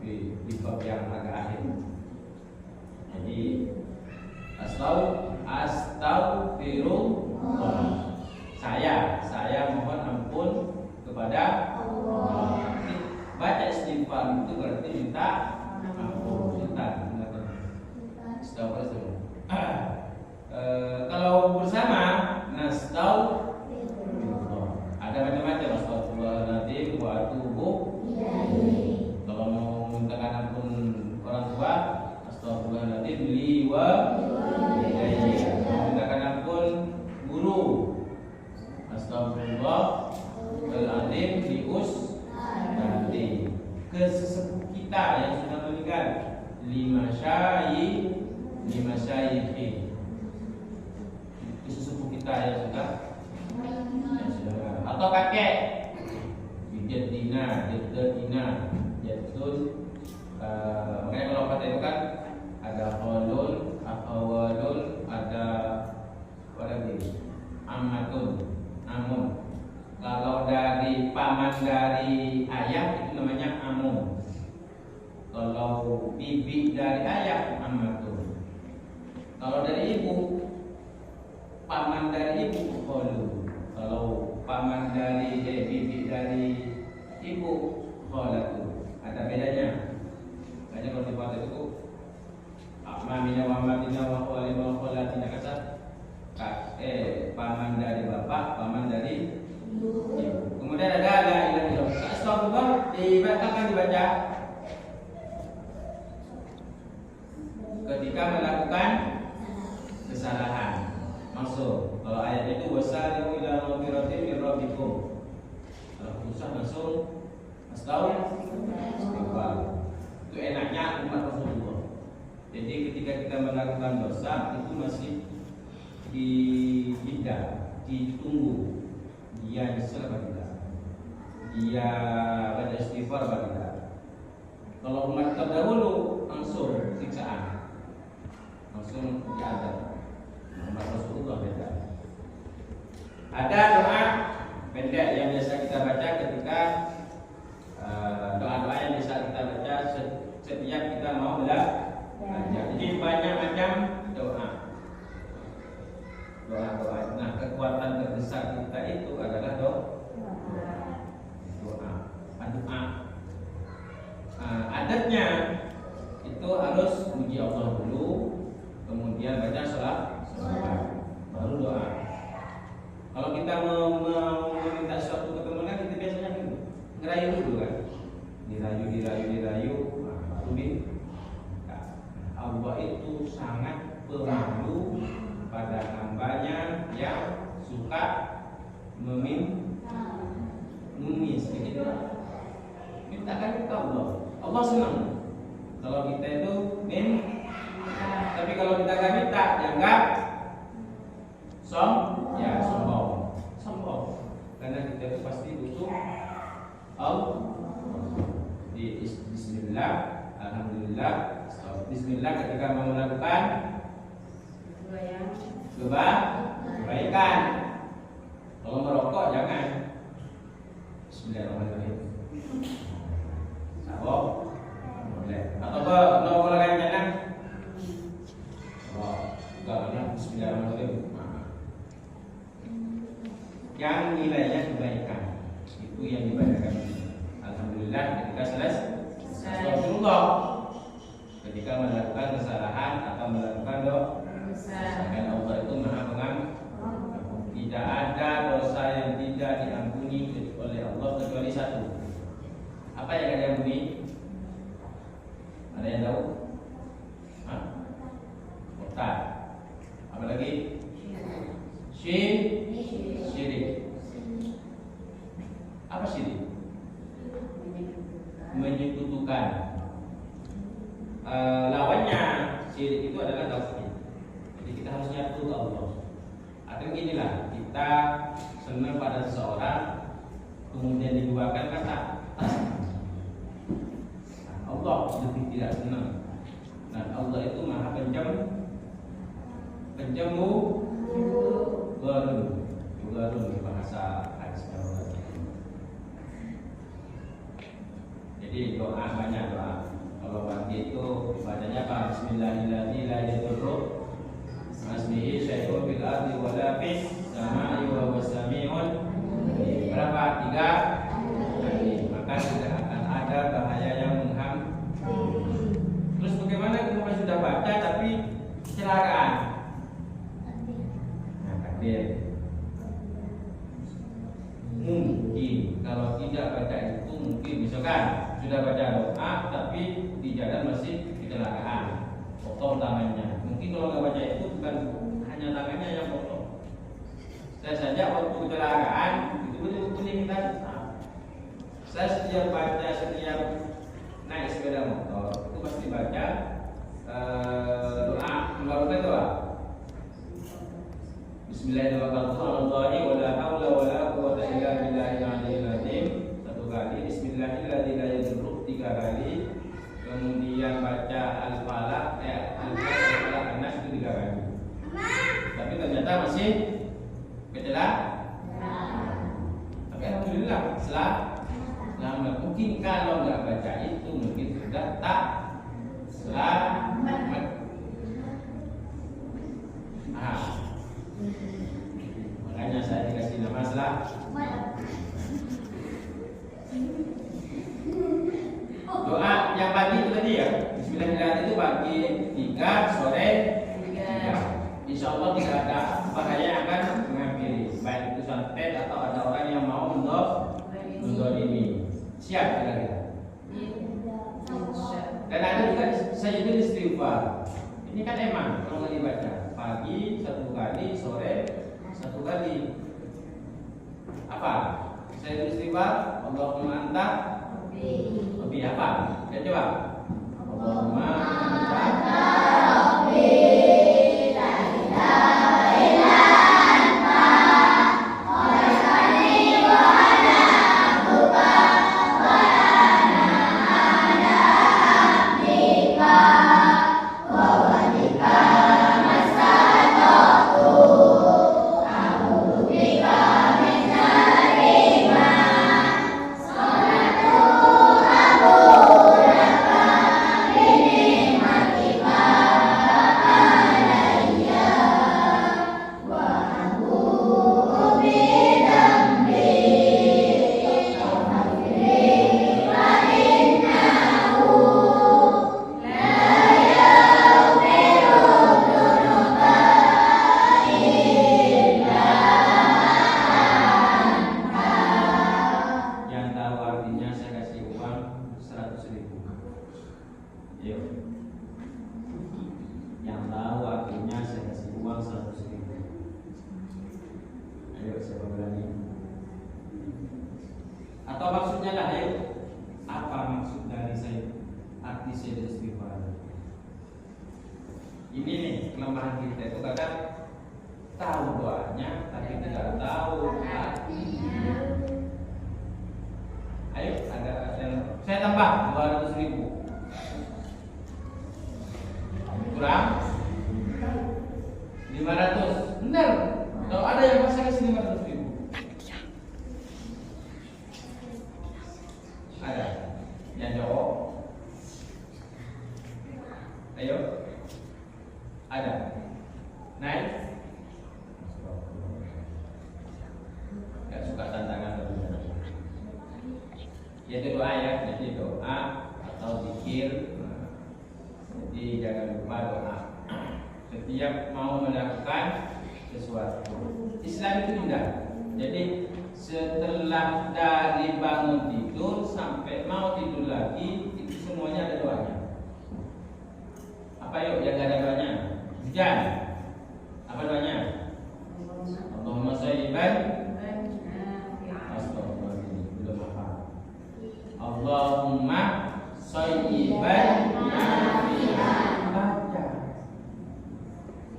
di bab yang agak akhir. Jadi Astaghfirullah. Saya mohon ampun kepada Allah. Baca istighfar itu berarti minta ampun. Kalau bersama nastaghfirullah. Ada macam-macam. Astagfirullahaladzim wa atubu ilaihi. Kalau mau mintakan ampun orang tua, astagfirullahaladzim li wa ilaihi. Mintakan ampun guru, astagfirullahaladzim lius nanti. Ke sesepuh kita yang sudah meninggal, lima syaihi. Ke sesepuh kita yang sudah atau kakek, jaddina, jaddun. Makanya kalau kata itu kan ada khalun, akhawalun, ada apa lagi? Amatun, amun. Kalau dari paman dari ayah itu namanya amun. Kalau bibi dari ayah amatun. Kalau dari ibu, paman dari ibu khalun. Kalau paman dari bibi dari ibu, khalatu. Ada bedanya. Makanya kalau di Fatihah itu mamina wa matina wa khalina wa khalatina kata paman dari bapak, paman dari ibu. Kemudian ada la ilaha illallah. Astagfirullah kapan dibaca? Ketika melakukan kesalahan. Maksud kalau ayat itu wasari'u ila maghfiratin min rabbikum. Kalau susah langsung astagfirullah. Itu enaknya umat Rasulullah. Jadi ketika kita melakukan dosa itu masih ditunggu dia nyesel apa tidak, dia baca istighfar apa tidak. Kalau umat terdahulu langsung siksaan, langsung diadab. Umat Rasulullah beda. Ada doa pendek yang biasa kita baca ketika doa-doa yang bisa kita baca setiap kita mau belajar. Jadi banyak macam doa. Nah, kekuatan terbesar kita itu adalah doa. Adatnya itu harus puji Allah dulu, kemudian baca salawat, baru doa. Kalau kita mau meminta sesuatu ketemuan kita biasanya ngerayu dulu kan, dirayu, baru minta. Allah itu sangat pemalu pada hambanya yang suka meminta sedikit. Mintakan ke Allah. Allah senang kalau kita itu minta. Tapi kalau kita nggak minta, dianggap sombong. Karena kita itu pasti butuh Allah. Bismillah, alhamdulillah, bismillah ketika mau melakukan kebaikan. Kalau merokok jangan bismillahirrahmanirrahim. Sabok boleh. Atau mau melakukan jangan. Enggak bismillahirrahmanirrahim. Yang nilainya kebaikan itu yang dibacakan. Alhamdulillah ketika selesai. Astagfirullah ketika melakukan kesalahan atau melakukan dosa. Karena Allah itu Maha Pengampun. Tidak ada dosa yang tidak diampuni oleh Allah kecuali satu. Apa yang akan diampuni? Ada yang tahu? Murtad. Apa lagi? Syirik. Apa syirik? Menyekutukan. Lawannya syirik itu adalah tauhid. Jadi kita harus nyatu ke Allah. Artinya ginilah, kita senang pada seseorang kemudian diduakan kata Allah lebih tidak senang. Dan Allah itu Maha Mugarun bahasa hadis Jawa. Jadi doa banyak doa. Kalau pagi itu bacanya apa? Bismillahirrahmanirrahim. La yadurru asmihi syai'un fil ardi wa la fis samai wa huwas sami'un. Berapa? 3 kali. Maka tidak akan ada bahaya yang menghampiri. Terus bagaimana kalau sudah baca tapi kecelakaan? Nah, takdir. Mungkin kalau tidak baca itu mungkin misalkan sudah baca doa tapi di jalan masih kecelakaan, potong tangannya. Mungkin kalau nggak baca itu bukan hanya tangannya yang potong. Saya saja waktu kecelakaan itu betul-betul minta. Saya setiap naik sepeda motor itu pasti baca doa, melakukan doa. Bismillahirrahmanirrahim. Wala haula wala quwwata illa billahil aliyyil azim. 1 kali. Bismillahirrahmanirrahim 3 kali. Kemudian baca al-falaq, al-falaq an-nas itu 3 kali. Tapi ternyata masih kecelakaan. Tapi alhamdulillah selamat. Mungkin kalau nggak baca itu mungkin sudah tak selamat. Makanya hanya saya dikasih nama salah. Doa yang pagi itu tadi ya, Bismillahirrahmanirrahim itu pagi 3, sore 3. Insya Allah tidak ada bahaya yang akan mengakhiri, baik itu santet atau ada orang yang mau mendolimi. Siap kira-kira. Dan ada juga sayyidul istighfar. Ini kan emang kalau dibaca pagi 1 kali, sore 1 kali. Apa? Sayyidul istighfar, Allahumma anta Rabbi apa? Ya coba. Allahumma anta Rabbi la ilaha illa anta khalaqtani wa ana abduka wa ana ala abdika wa wadika mastata'tu a'udzu bika min syarri ma sana'tu atau maksudnya lah, ayo. Apa maksud dari saya arti sayyidul istighfar? Ini nih kelemahan kita itu kadang tahu doanya tapi tidak tahu artinya. Ayo ada saya tambah 200.000 kurang 500. Benar. Kalau ada yang pasang ke sini 500.000. Ada yang jawab. Ayo. Ada. Naik. Gak suka tantangan dulu. Itu doa ya, jadi doa atau zikir. Jadi jangan lupa doa. Setiap mau melakukan sesuatu. Islam itu indah. Jadi setelah dari bangun tidur sampai mau tidur lagi itu semuanya ada doanya. Apa yuk yang gak ada doanya? Hujan. Apa doanya? Allahumma sayyiban. Astagfirullahaladzim, belum apa. Allahumma sayyiban nafi'an. Baca.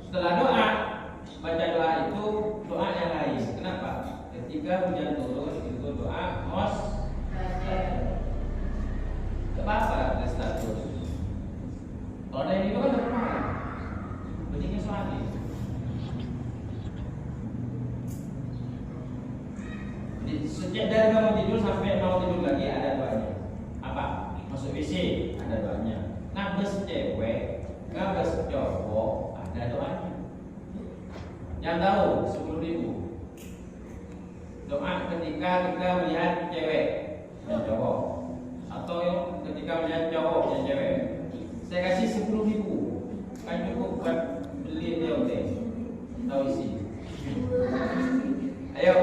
Setelah doa, baca doa itu doa yang lain. Kenapa? Ketika hujan turun itu doa mos. Apa ada status? Kalau ada itu kan apa? Bunyinya suami. Jadi sejak dari bangun tidur sampai mau tidur lagi ada doanya. Apa? Masuk WC ada doanya. Ngabes cewek, ngabes cowok ada doanya. Yang tahu 10.000. Doa ketika kita melihat cewek dan cowok, atau ketika melihat cowok dan cewek. Saya kasih 10.000, kan cukup buat beli DOT. Tahu isi. Ayo,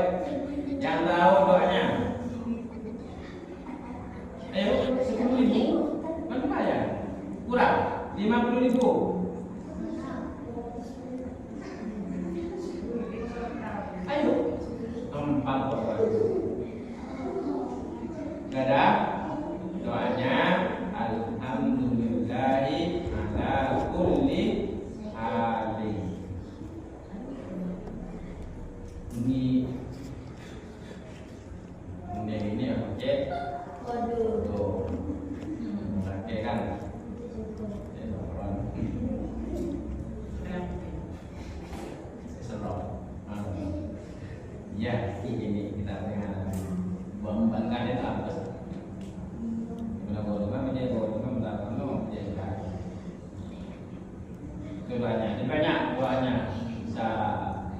yang tahu doanya. Ayo, 10.000. Kan lumayan. Kurang 50.000. Ayo, tempat doa. Gak ada doanya. Alhamdulillahi ala kulli halin. Ini apa cek? Tuh, pakai kan? Ya, ini kita dengan membanggakan itu apa sih? Mudah-mudahan menjadi itu banyak, bisa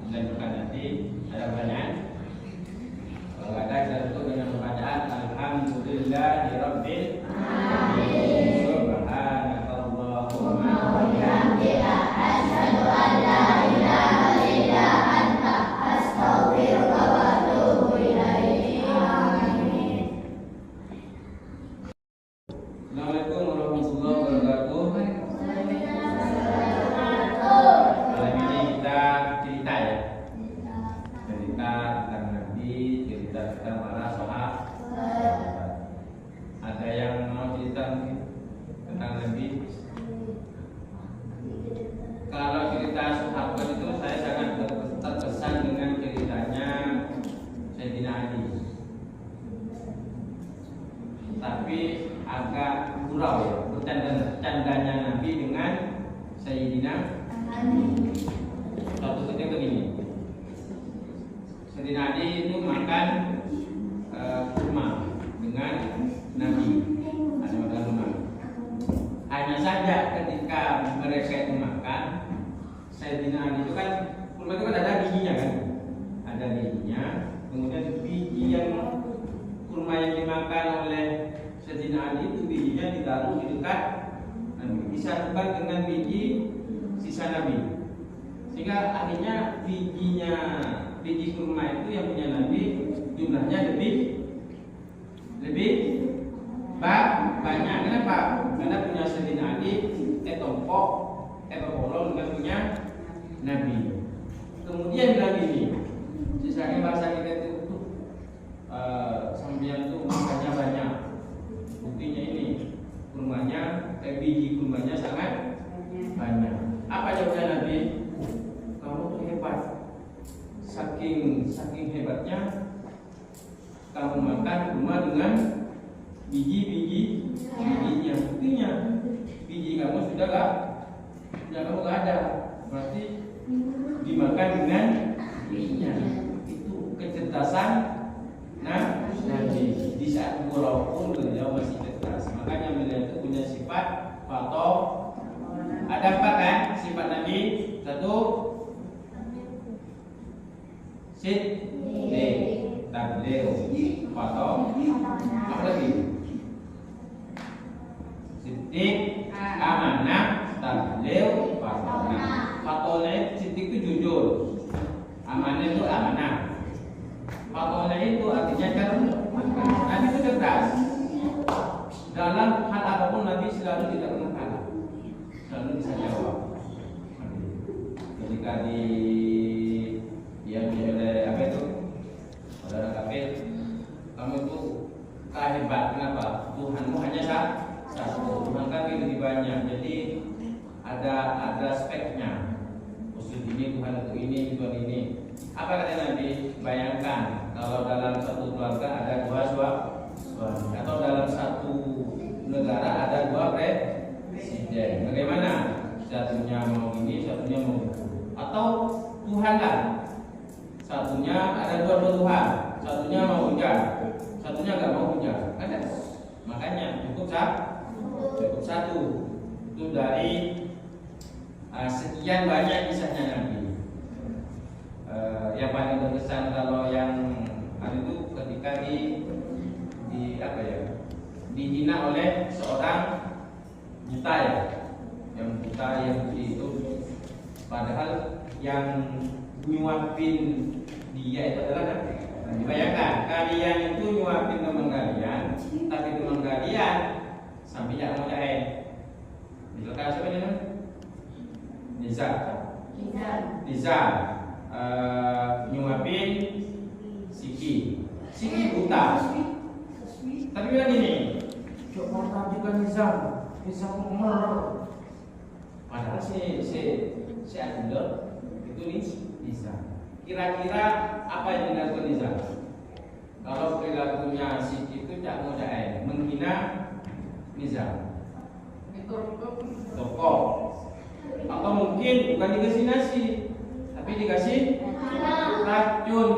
dilanjutkan nanti ada banyak. tapi agak gurau ya, bercandanya Nabi dengan Sayyidina. Suatu ketika begini, Sayyidina Ali itu makan kurma dengan Nabi, ada makan kurma. Hanya saja ketika mereka itu makan, Sayyidina Ali itu kan kurma itu kan ada bijinya kan, ada bijinya. Kemudian biji yang kurma yang dimakan oleh Sayyidina Ali itu bijinya ditaruh di dekat Nabi, disatukan dengan biji sisa Nabi, sehingga akhirnya biji kurma itu yang punya Nabi jumlahnya lebih banyak. Kenapa? Karena punya Sayyidina Ali etompok etopolong dengan punya Nabi. Kemudian bilang gini, sisanya bahasa kita itu sambian tuh makannya banyak. Buktinya ini biji kurmanya sangat banyak. Apa jawabnya Nabi? Kamu tuh hebat. Saking hebatnya kamu makan kurma dengan bijinya. Buktinya biji kamu sudah kamu gak ada. Berarti dimakan dengan bijinya. Itu kecerdasan Nabi. Di saat gurau pun beliau masih cerdas. Makanya beliau itu punya sifat fato. Ada 4 kan sifat Nabi? 1 siddiq, tabligh, fato. Apa lagi? Siddiq, amanah, tabligh, fato. Fatone siddiq itu jujur, amanah itu amanah. Fatone itu artinya cerdas. Nabi itu cerdas. Dalam hal apapun Nabi selalu tidak pernah kalah, selalu bisa jawab. Ketika dia oleh apa itu saudara kafir, kamu itu hebat. Kenapa? Tuhanmu hanya satu. Tuhan kami lebih banyak. Jadi ada speknya. Khusus ini Tuhan untuk ini, Tuhan ini. Apa kata Nabi? Bayangkan kalau dalam satu keluarga ada 2 suami, atau dalam satu negara ada 2 presiden. Bagaimana? Satunya mau ini, satunya mau itu. Atau Tuhan kan? Satunya ada 2 Tuhan, satunya mau hujan, satunya nggak mau hujan. Ada. Makanya cukup 1. Itu dari sekian banyak kisahnya Nabi. Yang paling berkesan kalau yang hari itu ketika dihina oleh seorang buta ya, yang buta yang itu, padahal yang nyuapin dia itu adalah dibayangkan kalian itu nyuapin teman kalian, tapi teman kalian sampai jangan mau jahit. Misalkan siapa namanya? Niza nyuapin Siki buta. Tapi bilang gini, coba tadi kan Niza ngomong. Padahal si Adil itu Niza. Kira-kira apa yang dilakukan Niza? Kalau perilakunya Siki itu tak mau jahit, menghina Niza, tokoh, atau mungkin bukan dikasih nasi, tapi dikasih racun.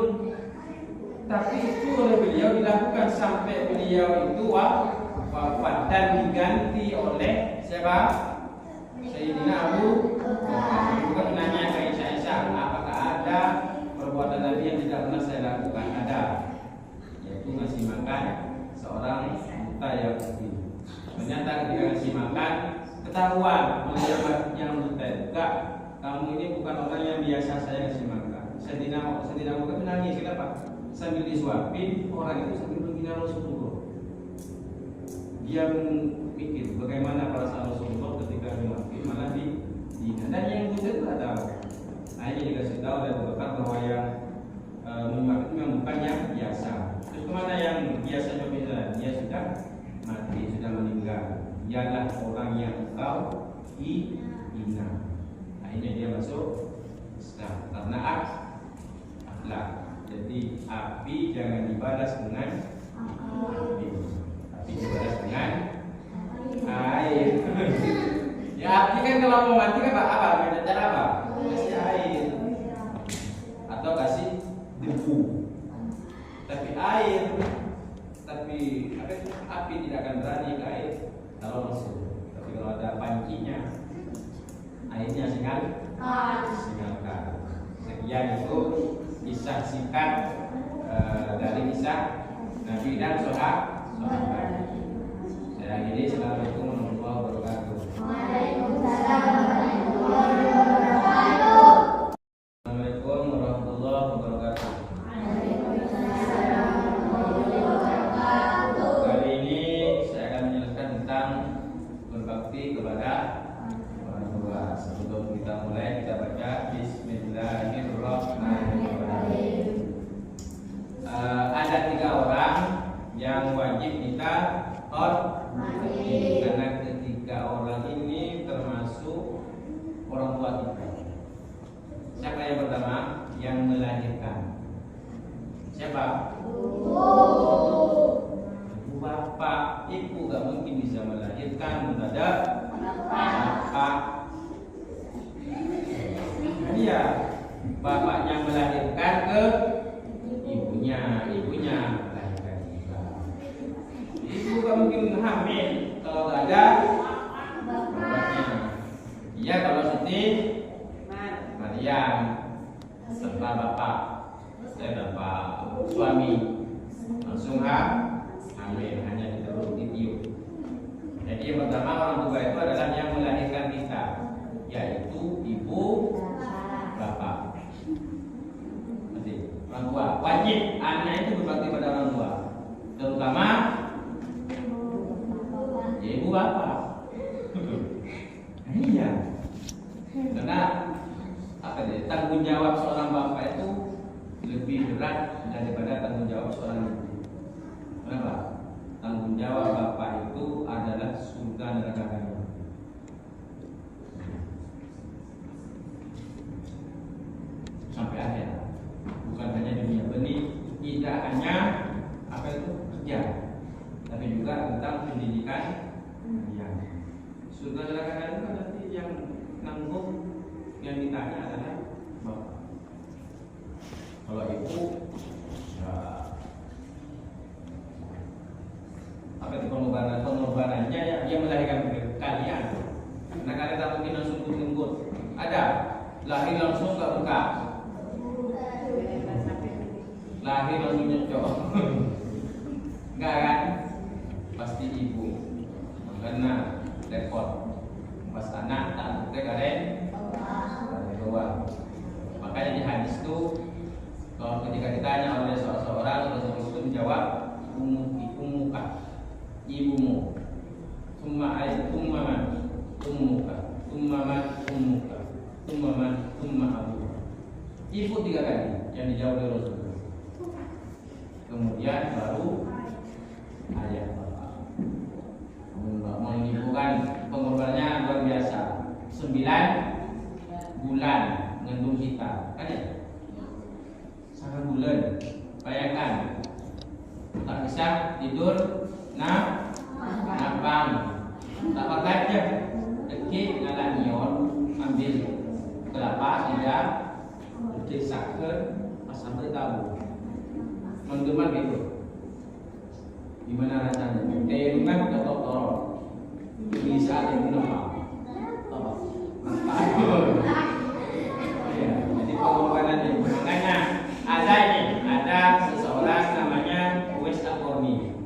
Tapi itu oleh beliau dilakukan sampai beliau itu wafat dan diganti oleh siapa? Sayyidina Abu Bakar. Bukan nanya ke Aisyah, apakah ada perbuatan Nabi yang tidak pernah saya lakukan? Ada, yaitu ngasih makan seorang buta yang begini. Ternyata ketika ngasih makan ketahuan oleh yang buta, enggak, kamu ini bukan orang yang biasa saya ngasih makan. Sayyidina Abu Bakar nangis. Kenapa? Sambil disuapin, orang itu sambil menghina Rasulullah. Dia mikir bagaimana perasaan Rasulullah ketika nyuapin malah dihina. Dan yang buta itu ada. Akhirnya dikasih tahu oleh Abu Bakar bahwa yang menyuapin itu memang bukan yang biasa. Terus kemana yang biasa nyuapin? Dia sudah mati, sudah meninggal. Dialah orang yang engkau hina. Akhirnya dia masuk Islam karena akhlak. Jadi api jangan dibalas dengan api, tapi dibalas kan kalau mau mati kan apa? Cara apa? Kasih air atau kasih debu. Tapi api tidak akan berani ke air kalau masuk. Tapi kalau ada pancinya, airnya singalkan. Sekian itu kisah singkat dari kisah Nabi dan sahabat. Saya akhiri. Assalamualaikum warahmatullahi wabarakatuh. Waalaikumsalam warahmatullahi wabarakatuh. Assalamualaikum warahmatullahi wabarakatuh. Kali ini saya akan menjelaskan tentang berbakti kepada orang tua. Sebelum kita mulai, kita baca Bismillahirrahmanirrahim. Ada 3 orang yang wajib kita hormati, karena ketiga orang ini termasuk orang tua kita. Siapa yang pertama? Yang melahirkan. Siapa? Ibu bapak. Ibu gak mungkin bisa melahirkan mendadak bapak. Iya, bapaknya melahirkan ke ibunya melahirkan juga. Ibu gak mungkin hamil kalau gak ada bapaknya. Iya, kalau Siti Maryam serta bapak suami langsung hamil, hanya diteruti tiup. Jadi yang pertama, orang tua itu adalah yang melahirkan kita, yaitu ibu bapak. Orang tua wajib anak itu berbakti pada orang tua, terutama ibu bapak. Iya, karena tanggung jawab seorang bapak itu lebih berat daripada tanggung jawab seorang ibu. Kenapa? Tanggung jawab bapak itu adalah surga neraka kalian. Sampai akhir, bukan hanya dunia benih, tidak hanya kerja, tapi juga tentang pendidikan. Surga neraka kalian itu nanti yang nanggung, yang ditanya adalah bapak. Kalau ibu, itu pengorbanannya ya, dia melahirkan kalian. Karena kalian tak mungkin langsung lembut. Ada lahir langsung gak bekas, lahir langsung nyecok. Enggak kan? Pasti ibu. Karena repot pas anak tak bukti karen bawah. Makanya di hadis itu, kalau ketika ditanya oleh seorang Rasulullah itu menjawab umuka, ibumu, umma man, ummuka, umma abu. Ibu 3 kali yang dijawab oleh Rasulullah. Kemudian baru ayah bapak. Mengibukan pengorbanannya luar biasa. 9 bulan mengandung kita, kan ya? 9 bulan. Bayangkan, tak bisa tidur, napang, tak pakai aja. Dekik ngalah nyon, ambil kelapa, tidak disaker, sampai tahu. Menggemar gitu. Gimana rasanya? Kayak rumah udah kotor. Di saat yang kenapa? Jadi pengorbanan ini. Makanya ada seseorang namanya Uwais Al-Qarni.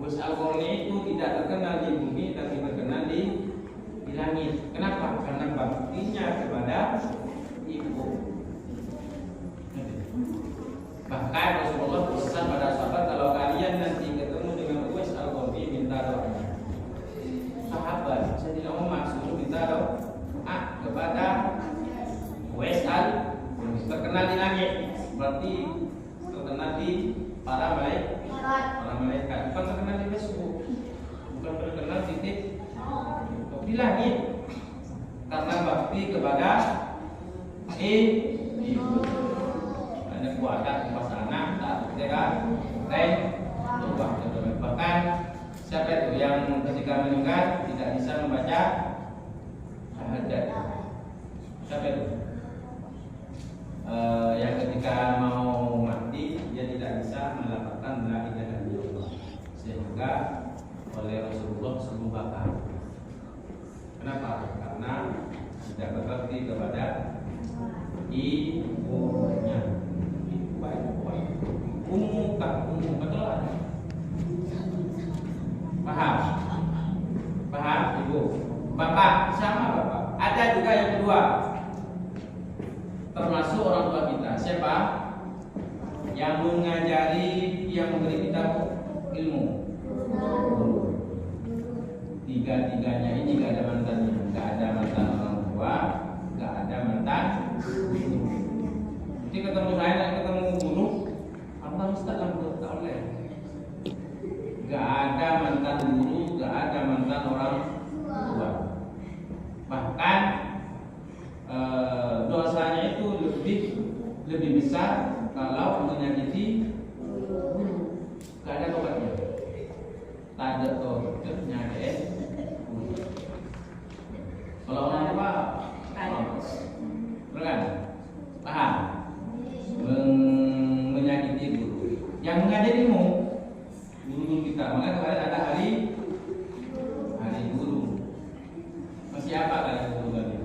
Uwais Al-Qarni itu tidak terkenal di bumi, tapi terkenal di langit. Kenapa? Karena baktinya kepada ibu. Bahkan Rasulullah pesan pada sahabat, kalau kalian nanti ketemu dengan Uwais Al-Qarni, minta doanya. Sahabat, saya tidak mau masuk, minta doa kepada Uwais Al-Qarni. Terkenal di langit, berarti terkenal di para malaikat. Bukan terkenal di Facebook, bukan terkenal di TikTok, di langit. Karena bakti kepada ibu. Ada keluarga pas anak tak kan, bahkan siapa itu yang ketika meninggal tidak bisa membaca syahadat. Siapa itu? Yang ketika mau mati dia tidak bisa melafalkan la ilaha illallah, sehingga oleh Rasulullah 10 kali. Kenapa? Karena tidak berbakti kepada ibunya. Umum betul lah. Paham ibu? Bapak sama bapak. Ada juga yang kedua, termasuk orang tua kita. Siapa? Yang mengajari, yang memberi kita ilmu. Tiga-tiganya ini gak ada mantannya. Gak ada mantan orang tua, gak ada mantan guru. Jadi ketemu saya dan ketemu guru, apa Ustaz yang belum tahu lah. Gak ada mantan guru, gak ada mantan orang tua. Bahkan dosanya itu lebih besar kalau menyakiti guru. Gak ada tobatnya. Tak ada tobatnya deh. Kalau orang tua, kan? Paham? Menyakiti guru. Yang mengajarimu guru kita. Maka kemarin ada hari guru. Masih apa kalian guru kalian?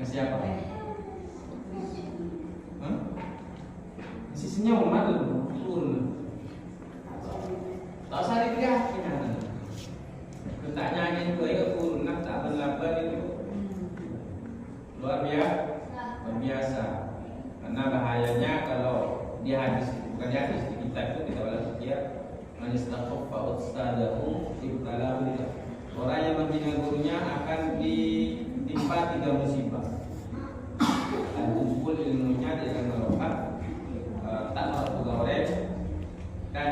Masih apa? Masih senyum malu turun. Tak usah dikira. Tak nyanyi ke turun tak berlaban itu luar biasa. Karena bahayanya kalau dia hadis, bukan dia hadis di kitab itu kita baca dia manistaqaffa ustadahu ibtalahu. Orang yang membina gurunya akan ditimpa 3 musibah. Al-Qubul ilmunya dia akan melompat, tak mampu gaurel, dan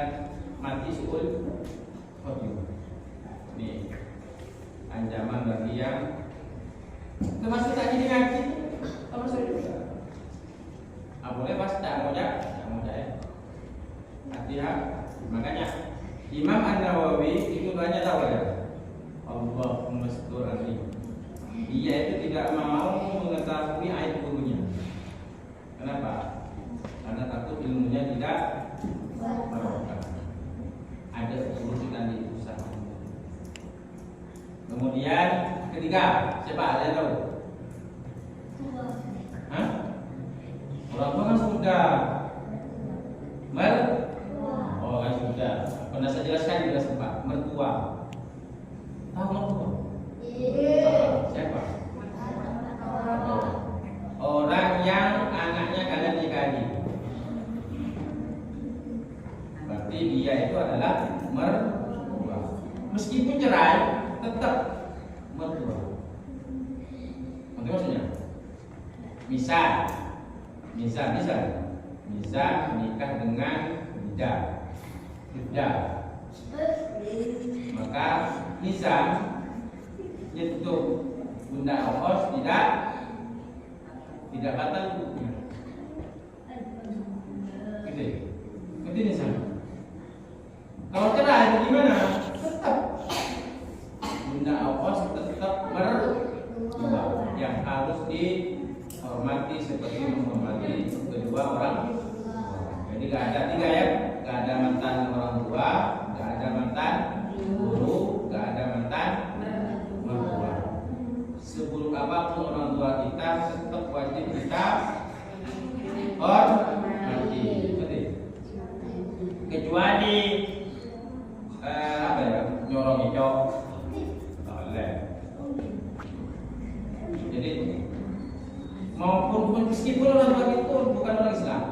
mati su'ul khotimah. Ini ancaman bagi yang termasuk tak jadi ngaji, termasuk juga. Boleh pas tak mau ya. Hati-hati. Makanya Imam An-Nawawi itu banyak tahu ya. Allahumma stur ali. Dia itu tidak mau mengetahui aib gurunya. Kenapa? Karena takut ilmunya tidak barokah. Ada urusan di usaha. Kemudian ketiga, siapa ada yang tahu? Hah? Orang tua kan sudah oh kan sudah. Pernah saya jelaskan juga sempat. Mertua. Tahu mertua? Siapa? Orang yang anaknya kalian nikahi. Berarti dia itu adalah mertua. Meskipun cerai, tetap mertua. Nanti maksudnya? Misal menikah dengan budak. Maka misal nyentuh bunda ongkos tidak batal hukumnya. Gitu misal. Kalau cerai gimana? Tetap bunda ongkos tetap mertua yang harus dihormati seperti menghormati kedua orang. Jadi gak ada 3 ya, gak ada mantan orang tua, gak ada mantan guru, gak ada mantan mertua. Seburuk apapun orang tua kita, tetap wajib kita hormati. Kecuali nyorong hijau, boleh. Jadi maupun meskipun orang tua itu bukan orang Islam,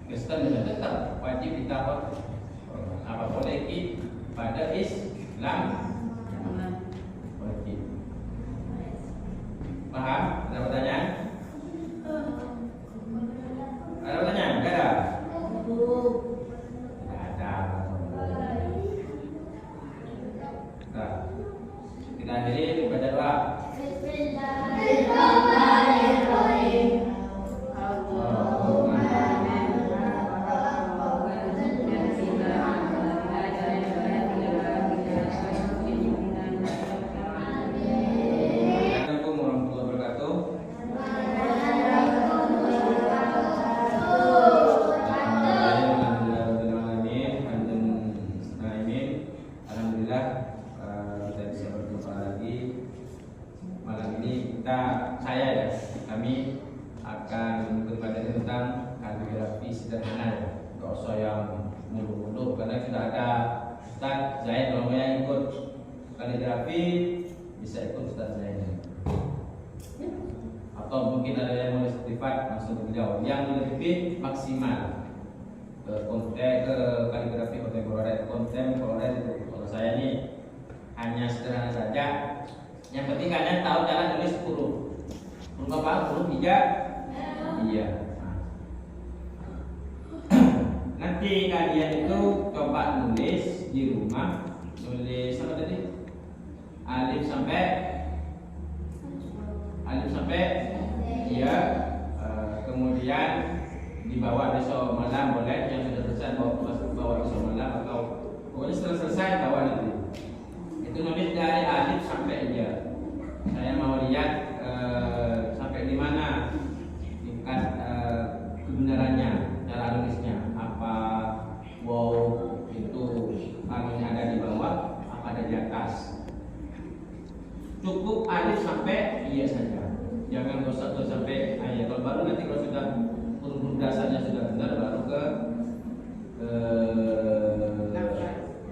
Kristen juga tetap wajib kita hormati. Apa boleh pada Islam wajib. Paham? Ada pertanyaan? Ada pertanyaan? Tidak ada? Tidak ada. Nah, kita akhiri baca doa. sederhana ya, nggak usah yang mulu-mulu karena sudah ada Ustaz Zaid. Kalau mau yang ikut kaligrafi bisa ikut Ustaz Zaid, atau mungkin ada yang mau sertifikat langsung ke beliau yang lebih maksimal ke kaligrafi kontemporer itu. Kalau saya nih hanya sederhana saja, yang penting kalian tahu cara tulis huruf apa? Huruf iya. Nanti kalian itu coba nulis di rumah, nulis apa tadi? Alif sampai iya. Kemudian dibawa besok malam boleh, yang sudah selesai bawa besok malam, atau pokoknya setelah selesai bawa nanti. Itu nulis dari alif sampai iya. Saya mau lihat sampai di mana tingkat kebenarannya cara nulisnya. Apa wow itu anunya ada di bawah, apa ada di atas. Cukup alif sampai iya saja. Jangan gosok sampai ayat. Kalau baru nanti kalau sudah huruf dasarnya sudah benar baru ke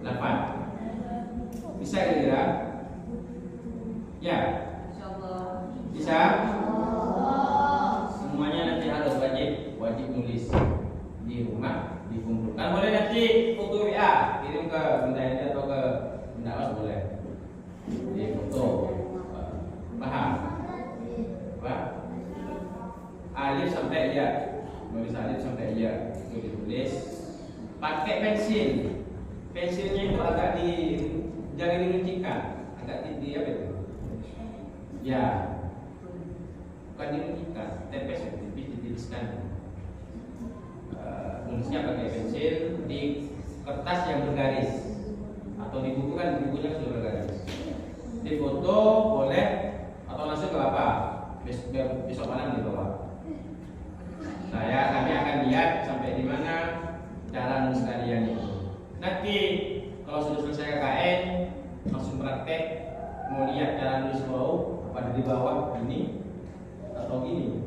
8. Bisa kira-kira? Ya. Bisa? Semuanya nanti harus wajib nulis di rumah, dikumpulkan. Boleh nanti foto WA kirim ke Bunda ini atau ke Bunda Os boleh. Di foto. Paham? Apa? Alif sampai ya. Nulis alif sampai ya. Itu ditulis pakai pensil. Pensilnya itu agak jangan diruncikan, agak di apa itu? Ya. Bukan diruncikan, tepes tipis ditipiskan. Nulisnya pakai pensil di kertas yang bergaris, atau di buku kan bukunya sudah bergaris. Di foto boleh, atau langsung ke apa? Besok malam dibawa. Kami akan lihat sampai di mana cara nulis kalian itu. Nanti kalau sudah selesai KKN langsung praktek, mau lihat cara nulis bawah, apa ada di bawah ini atau gini.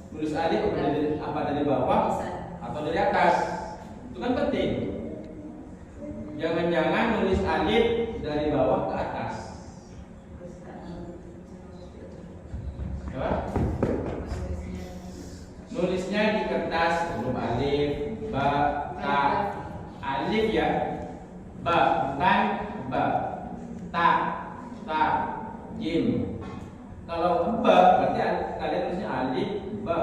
Nulis alif apa ada di bawah atau dari atas. Itu kan penting. Jangan-jangan nulis alif dari bawah ke atas. Ya? Nulisnya di kertas huruf alif, ba, ta. Alif ya, ba, bukan ba. Ta, jim. Kalau ba berarti kalian tulisnya alif, ba,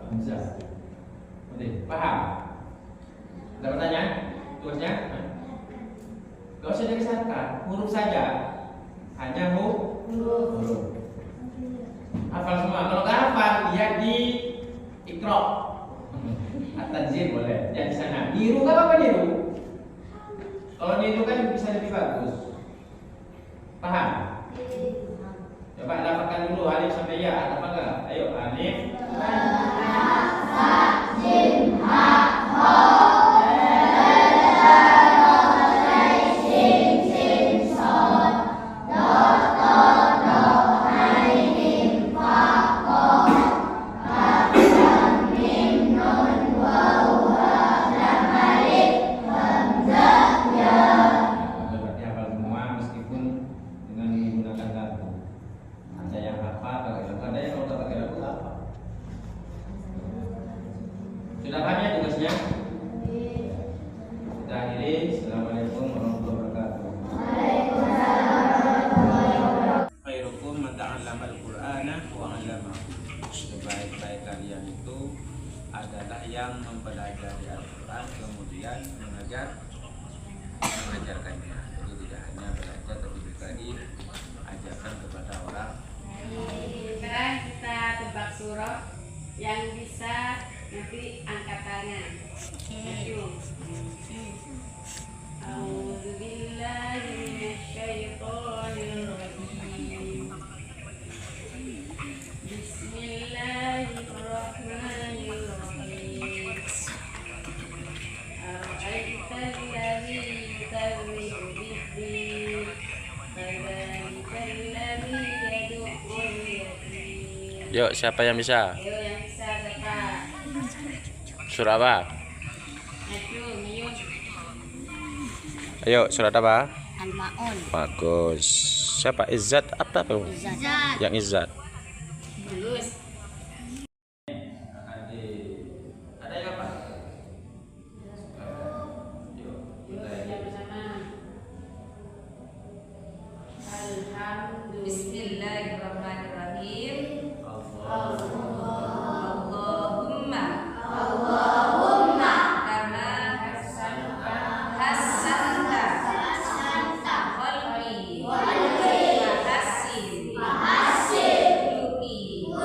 hamzah. Oke, paham? Ada pertanyaan? Tulisnya? Gak usah dikisahkan, huruf saja. Hanya huruf. Hafal semua. Kalau nggak hafal, lihat di Iqra. At-Tanzil boleh. Yang di sana. Niru nggak apa-apa niru. Kalau niru kan bisa lebih bagus. Paham? Coba dapatkan dulu alif sampai ya. Ada apa enggak? Ayo alif. Sudah banyak tugasnya? Kita akhiri. Assalamualaikum warahmatullahi wabarakatuh. Khairukum man ta'allama al-Qur'ana wa 'allamahu. Sebaik-baik kalian itu adalah yang mempelajari Al-Qur'an kemudian mengajarkannya. Jadi tidak hanya belajar tapi juga diajarkan kepada orang. Sekarang kita tebak surah yang bisa nanti angkat tangan. A'udzubillahi minasyaitonir rajim. Bismillahirrahmanirrahim. Ara'aital ladzi yukazzibu bid-din. Fadzalikal ladzi yad'ul yatim. Yuk, siapa yang bisa? Ayo yang bisa siapa? Surah apa? Miyun. Ayo, surat apa? Al-Maun. Bagus. Siapa? Izzat apa tuh? Zat. Yang Izzat. Bagus. Ada yang apa? Bismillahirrahmanirrahim. Kama hasanta khalqi wa hassin khuluqi.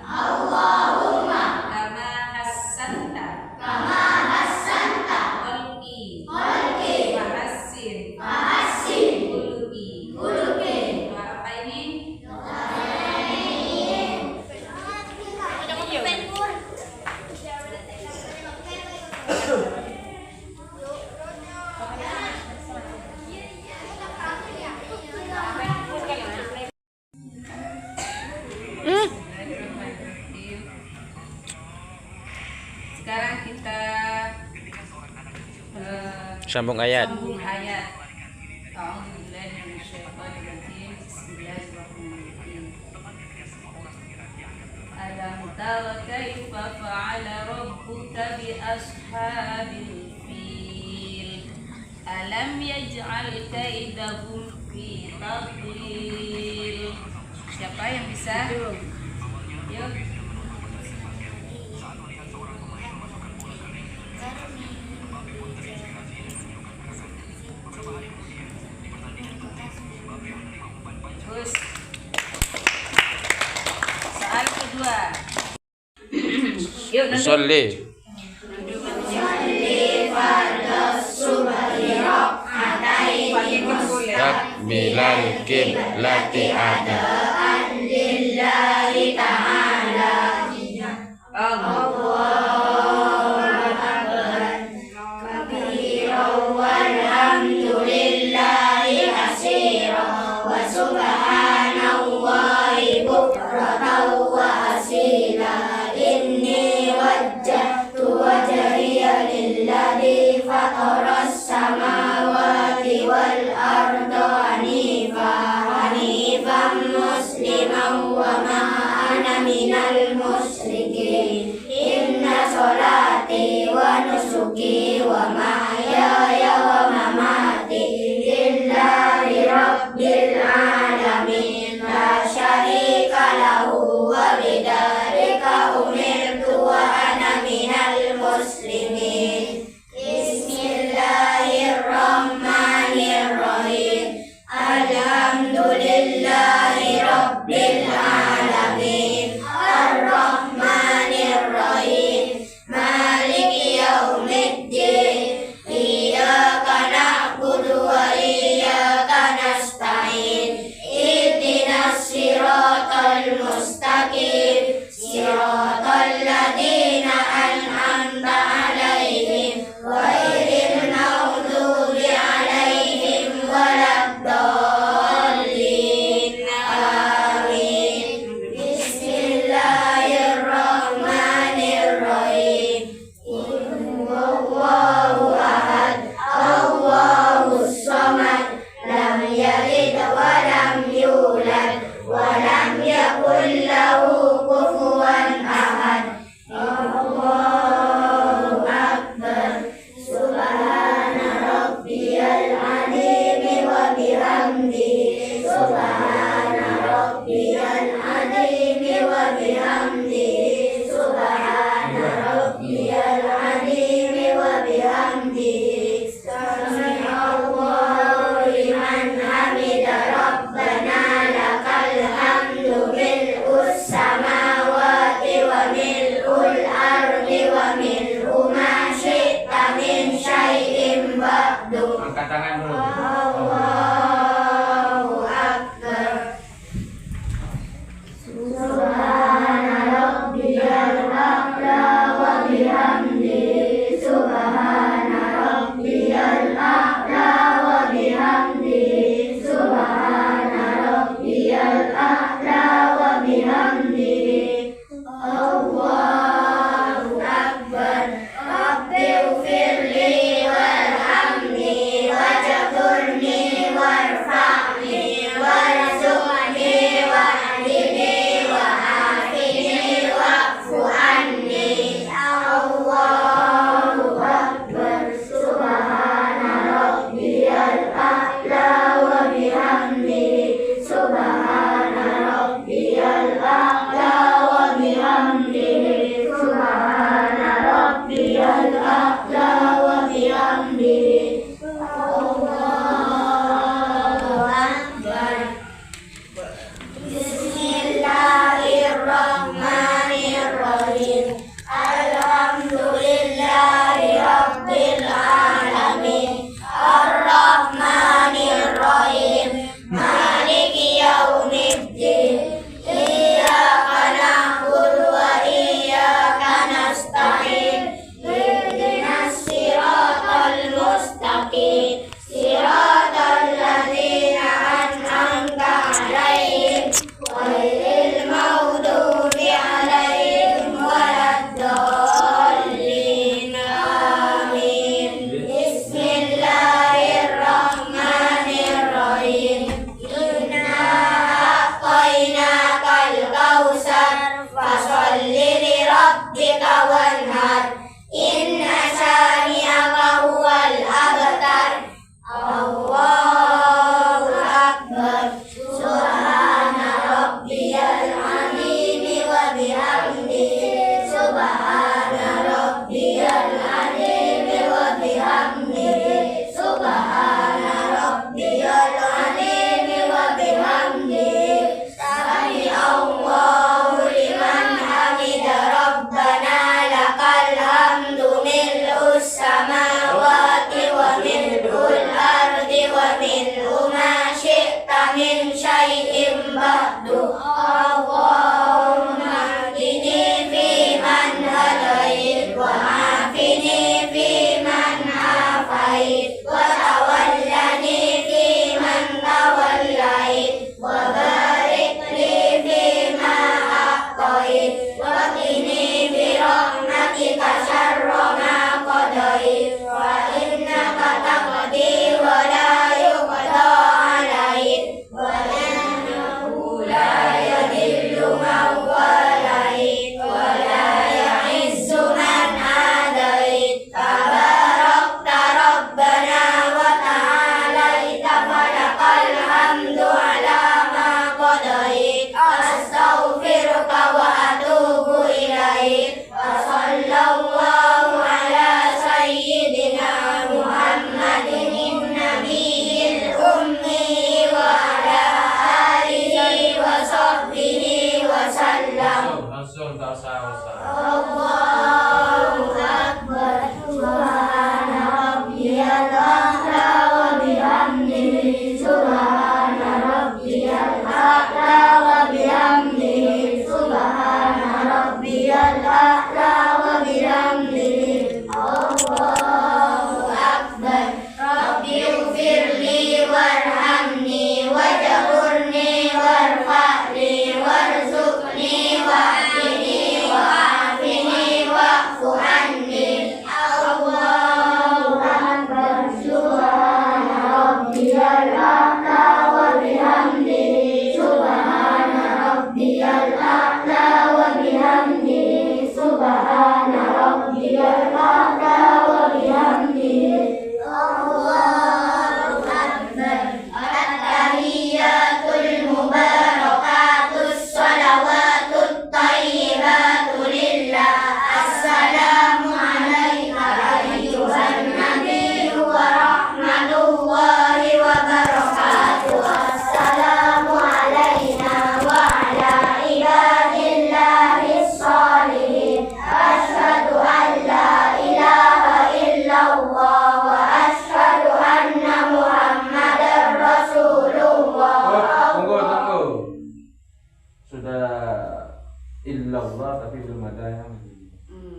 Allahumma kama hasanta khalqi wa hassin khuluqi. Doa apa ini? Sekarang kita Sambung ayat. sambung ayat. A'udzubillahi minasyaitonirrajim. Bismillahirrahmanirrahim. Alam tara kaifa fa'ala rabbuka bi ashabil fil. Alam yaj'al kaidahum fi tadlil. Siapa yang bisa? Yuk. Terus soal kedua. Yuk duduk. Usolli. Takbilal kiblati ada. Maliki yaumiddin.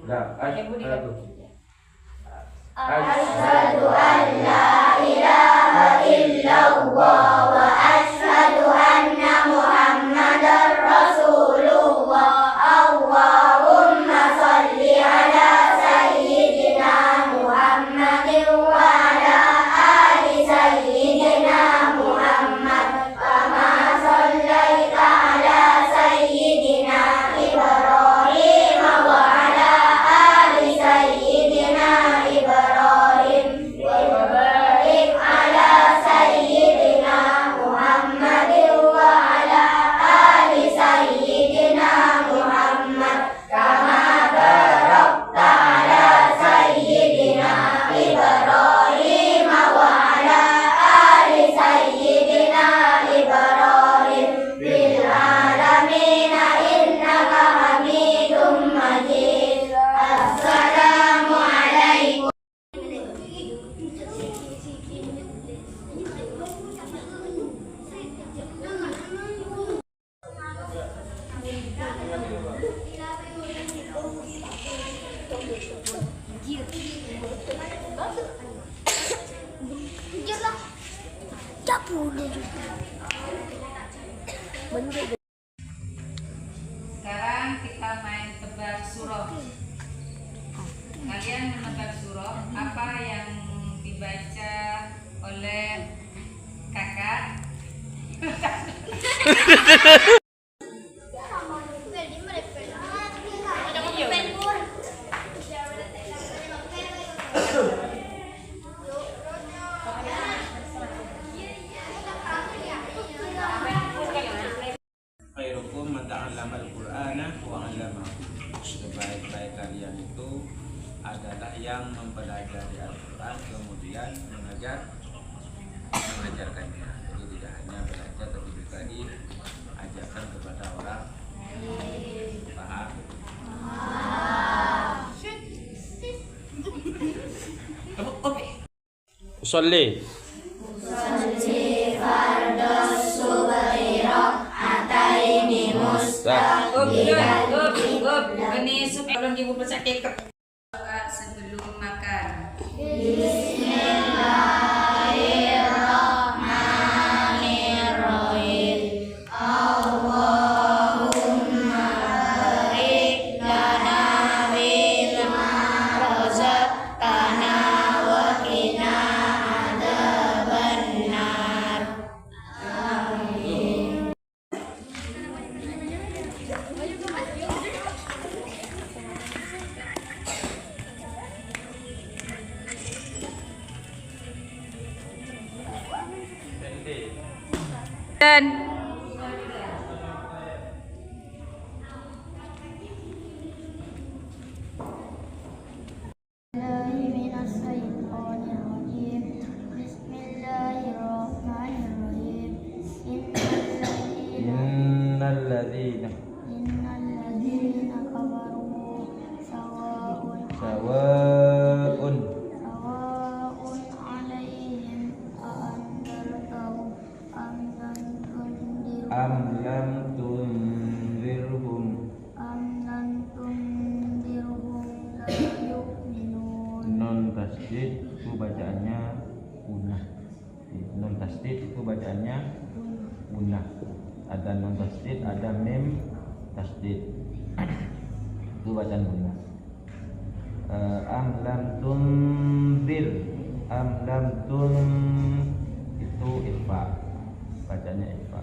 Dah, Budi. Asyhadu an la ilaha illallah wa asyhadu anna Muhammadar Rasulullah. Allahumma sholli ala sayyidina Muhammadin wa ala ali sayyidina Muhammad kama shallaita ala sayyidina Ibrahim wa ala ali sayyidina Ibrahim wa barik ala sayyidina Muhammadin wa ala ali sayyidina Muhammad kama barakta ala sayyidina Ibrahim wa ala ali sayyidina Ibrahim fil alamin innaka Hamidum Majid. Assalamu alaikum. Sekarang kita main tebak surah. Kalian menebak surah apa yang dibaca oleh kakak? Khairukum man ta'allama al-Qur'ana wa 'allamahu. Sebaik-baik kalian itu adalah yang mempelajari Al-Qur'an kemudian mengajarkannya. Jadi tidak hanya belajar tapi juga diajarkan kepada orang. Paham? Usolli. Ini sebelum ibu bersakit sebelum makan. Bismillahirrahmanirrahim. Allahumma barik lana bima razaqtana wa qina adzabannar. Dan Bismillahirrahmanirrahim. Innal ladzina kafaru sawa'un sawa'un alaihim a'anzartahum am lam tunzirhum am lam tunzirhum la yu'minun. non tasdid itu bacaannya punah. Non tasdid itu bacaannya punah. Ada non tasdid, ada mim tasdid. Itu bacaan punah. Am lam tunzir, am lam tun itu ikhfa. Bacanya ikhfa.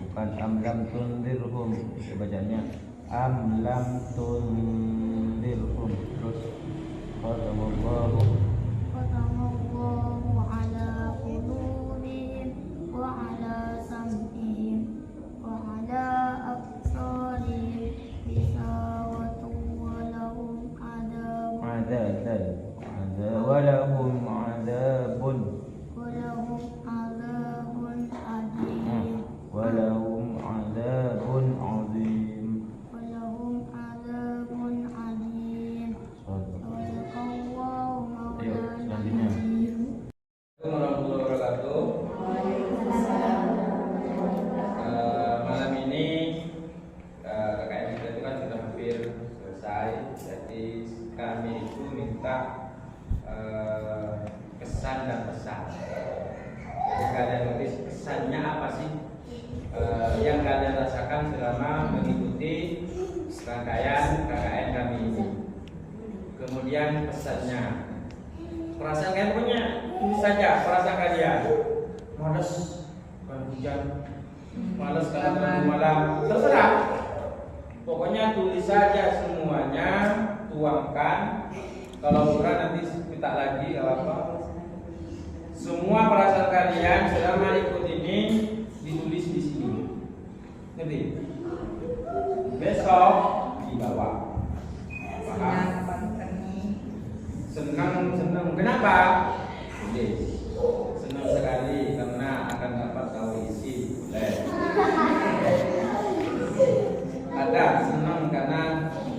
Bukan am lam tunzirhum, itu bacanya am lam tunzirhum. Terus qadallahu Khatamullahu ala qulubihim wa ala sam'ihim wa ala absarihim ghishawatun wa lahum adabun walahum adabun azim. walahum adabun azim. Sadaqallahu Ayo, maulana selanjutnya. azim. Warahmatullahi wabarakatuh. Malam ini KKN kita itu kan sudah hampir selesai. Jadi kami itu minta kesan dan pesan. Jadi kalian nulis kesannya apa sih yang kalian rasakan selama mengikuti rangkaian KKN kami ini. Kemudian pesannya, perasaan kalian punya, tulis saja perasaan kalian. Males kalau hujan, males kalau terlalu malam, terserah. Pokoknya tulis saja semuanya, tuangkan. Kalau kurang nanti minta lagi apa. Semua perasaan kalian selama ikut ini ditulis di sini. Ngerti? Besok dibawa. Paham? Senang. Kenapa? Senang sekali karena akan dapat tahu isi. Ada senang karena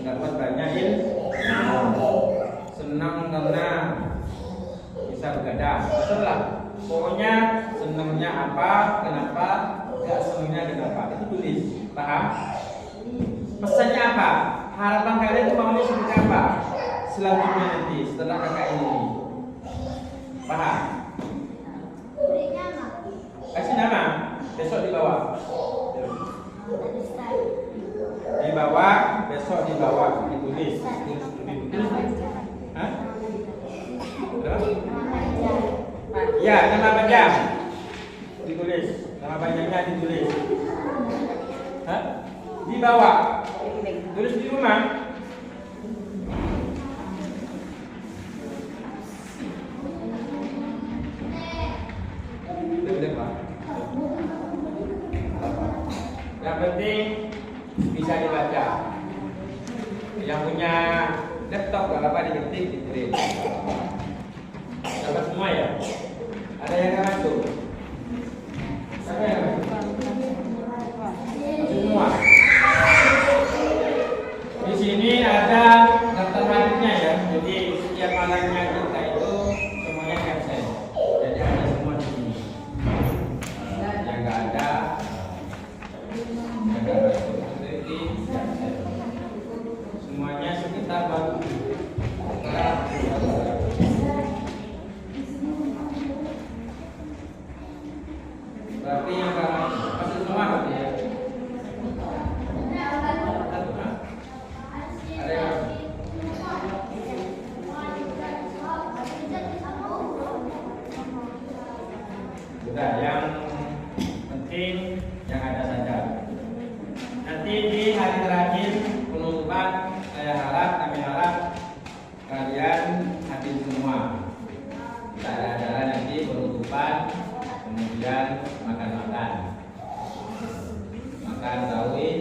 dapat banyak ilmu. Senang karena bisa begadang. Terserah. Pokoknya senangnya apa, kenapa, gak senangnya kenapa. Itu tulis. Paham? Pesannya apa? Harapan kalian itu maunya seperti apa? Selanjutnya nanti setelah kakak ini. Paham? Kasih nama. Besok dibawa. Dibawa, besok dibawa, ditulis. Hah? Ya, nama panjang ditulis. Nama panjangnya ditulis. Hah? Dibawa. Tulis di rumah. Yang penting bisa dibaca. Yang punya laptop gak apa-apa diketik ditulis. Dapat semua ya? Ada yang gak masuk? Siapa yang masuk? Semua. Di sini ada daftar malamnya ya. Jadi setiap malamnya kita itu semuanya absen. Jadi ada semua di sini. Yang nggak ada, yang nggak masuk jadi absen. Semuanya sekitar baru. Berarti yang nggak masuk semua berarti ya. Sudah, yang penting yang ada saja. Nanti di hari terakhir penutupan kami harap kalian hadir semua. Kita ada acara nanti penutupan, kemudian makan-makan tauhid.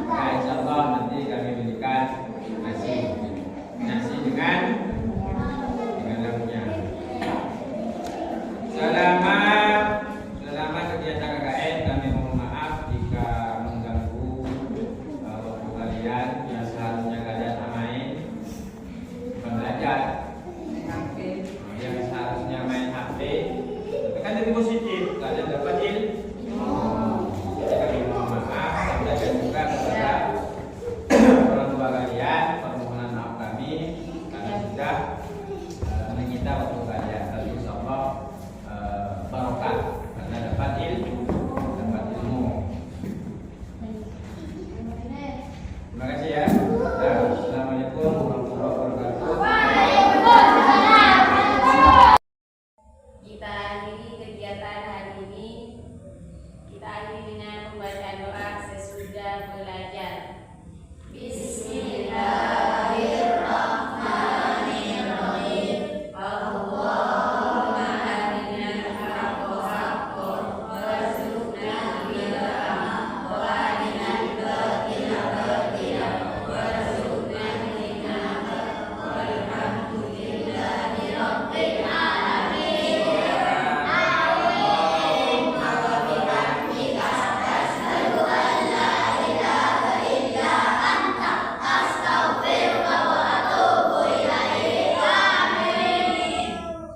Nah, insya Allah nanti kami berikan nasi dengan lauknya. Selama kegiatan KKN kami mohon maaf jika mengganggu waktu kalian yang seharusnya kalian main bukan belajar, yang seharusnya main HP, tapi kan lebih positif kalian dapat ilmu. Jadi kami mohon maaf, sampaikan juga kepada orang tua kalian permohonan maaf kami karena sudah menyita waktu kalian. Tapi insya Allah barokah karena dapat ilmu. Terima kasih ya. Assalamualaikum warahmatullahi wabarakatuh.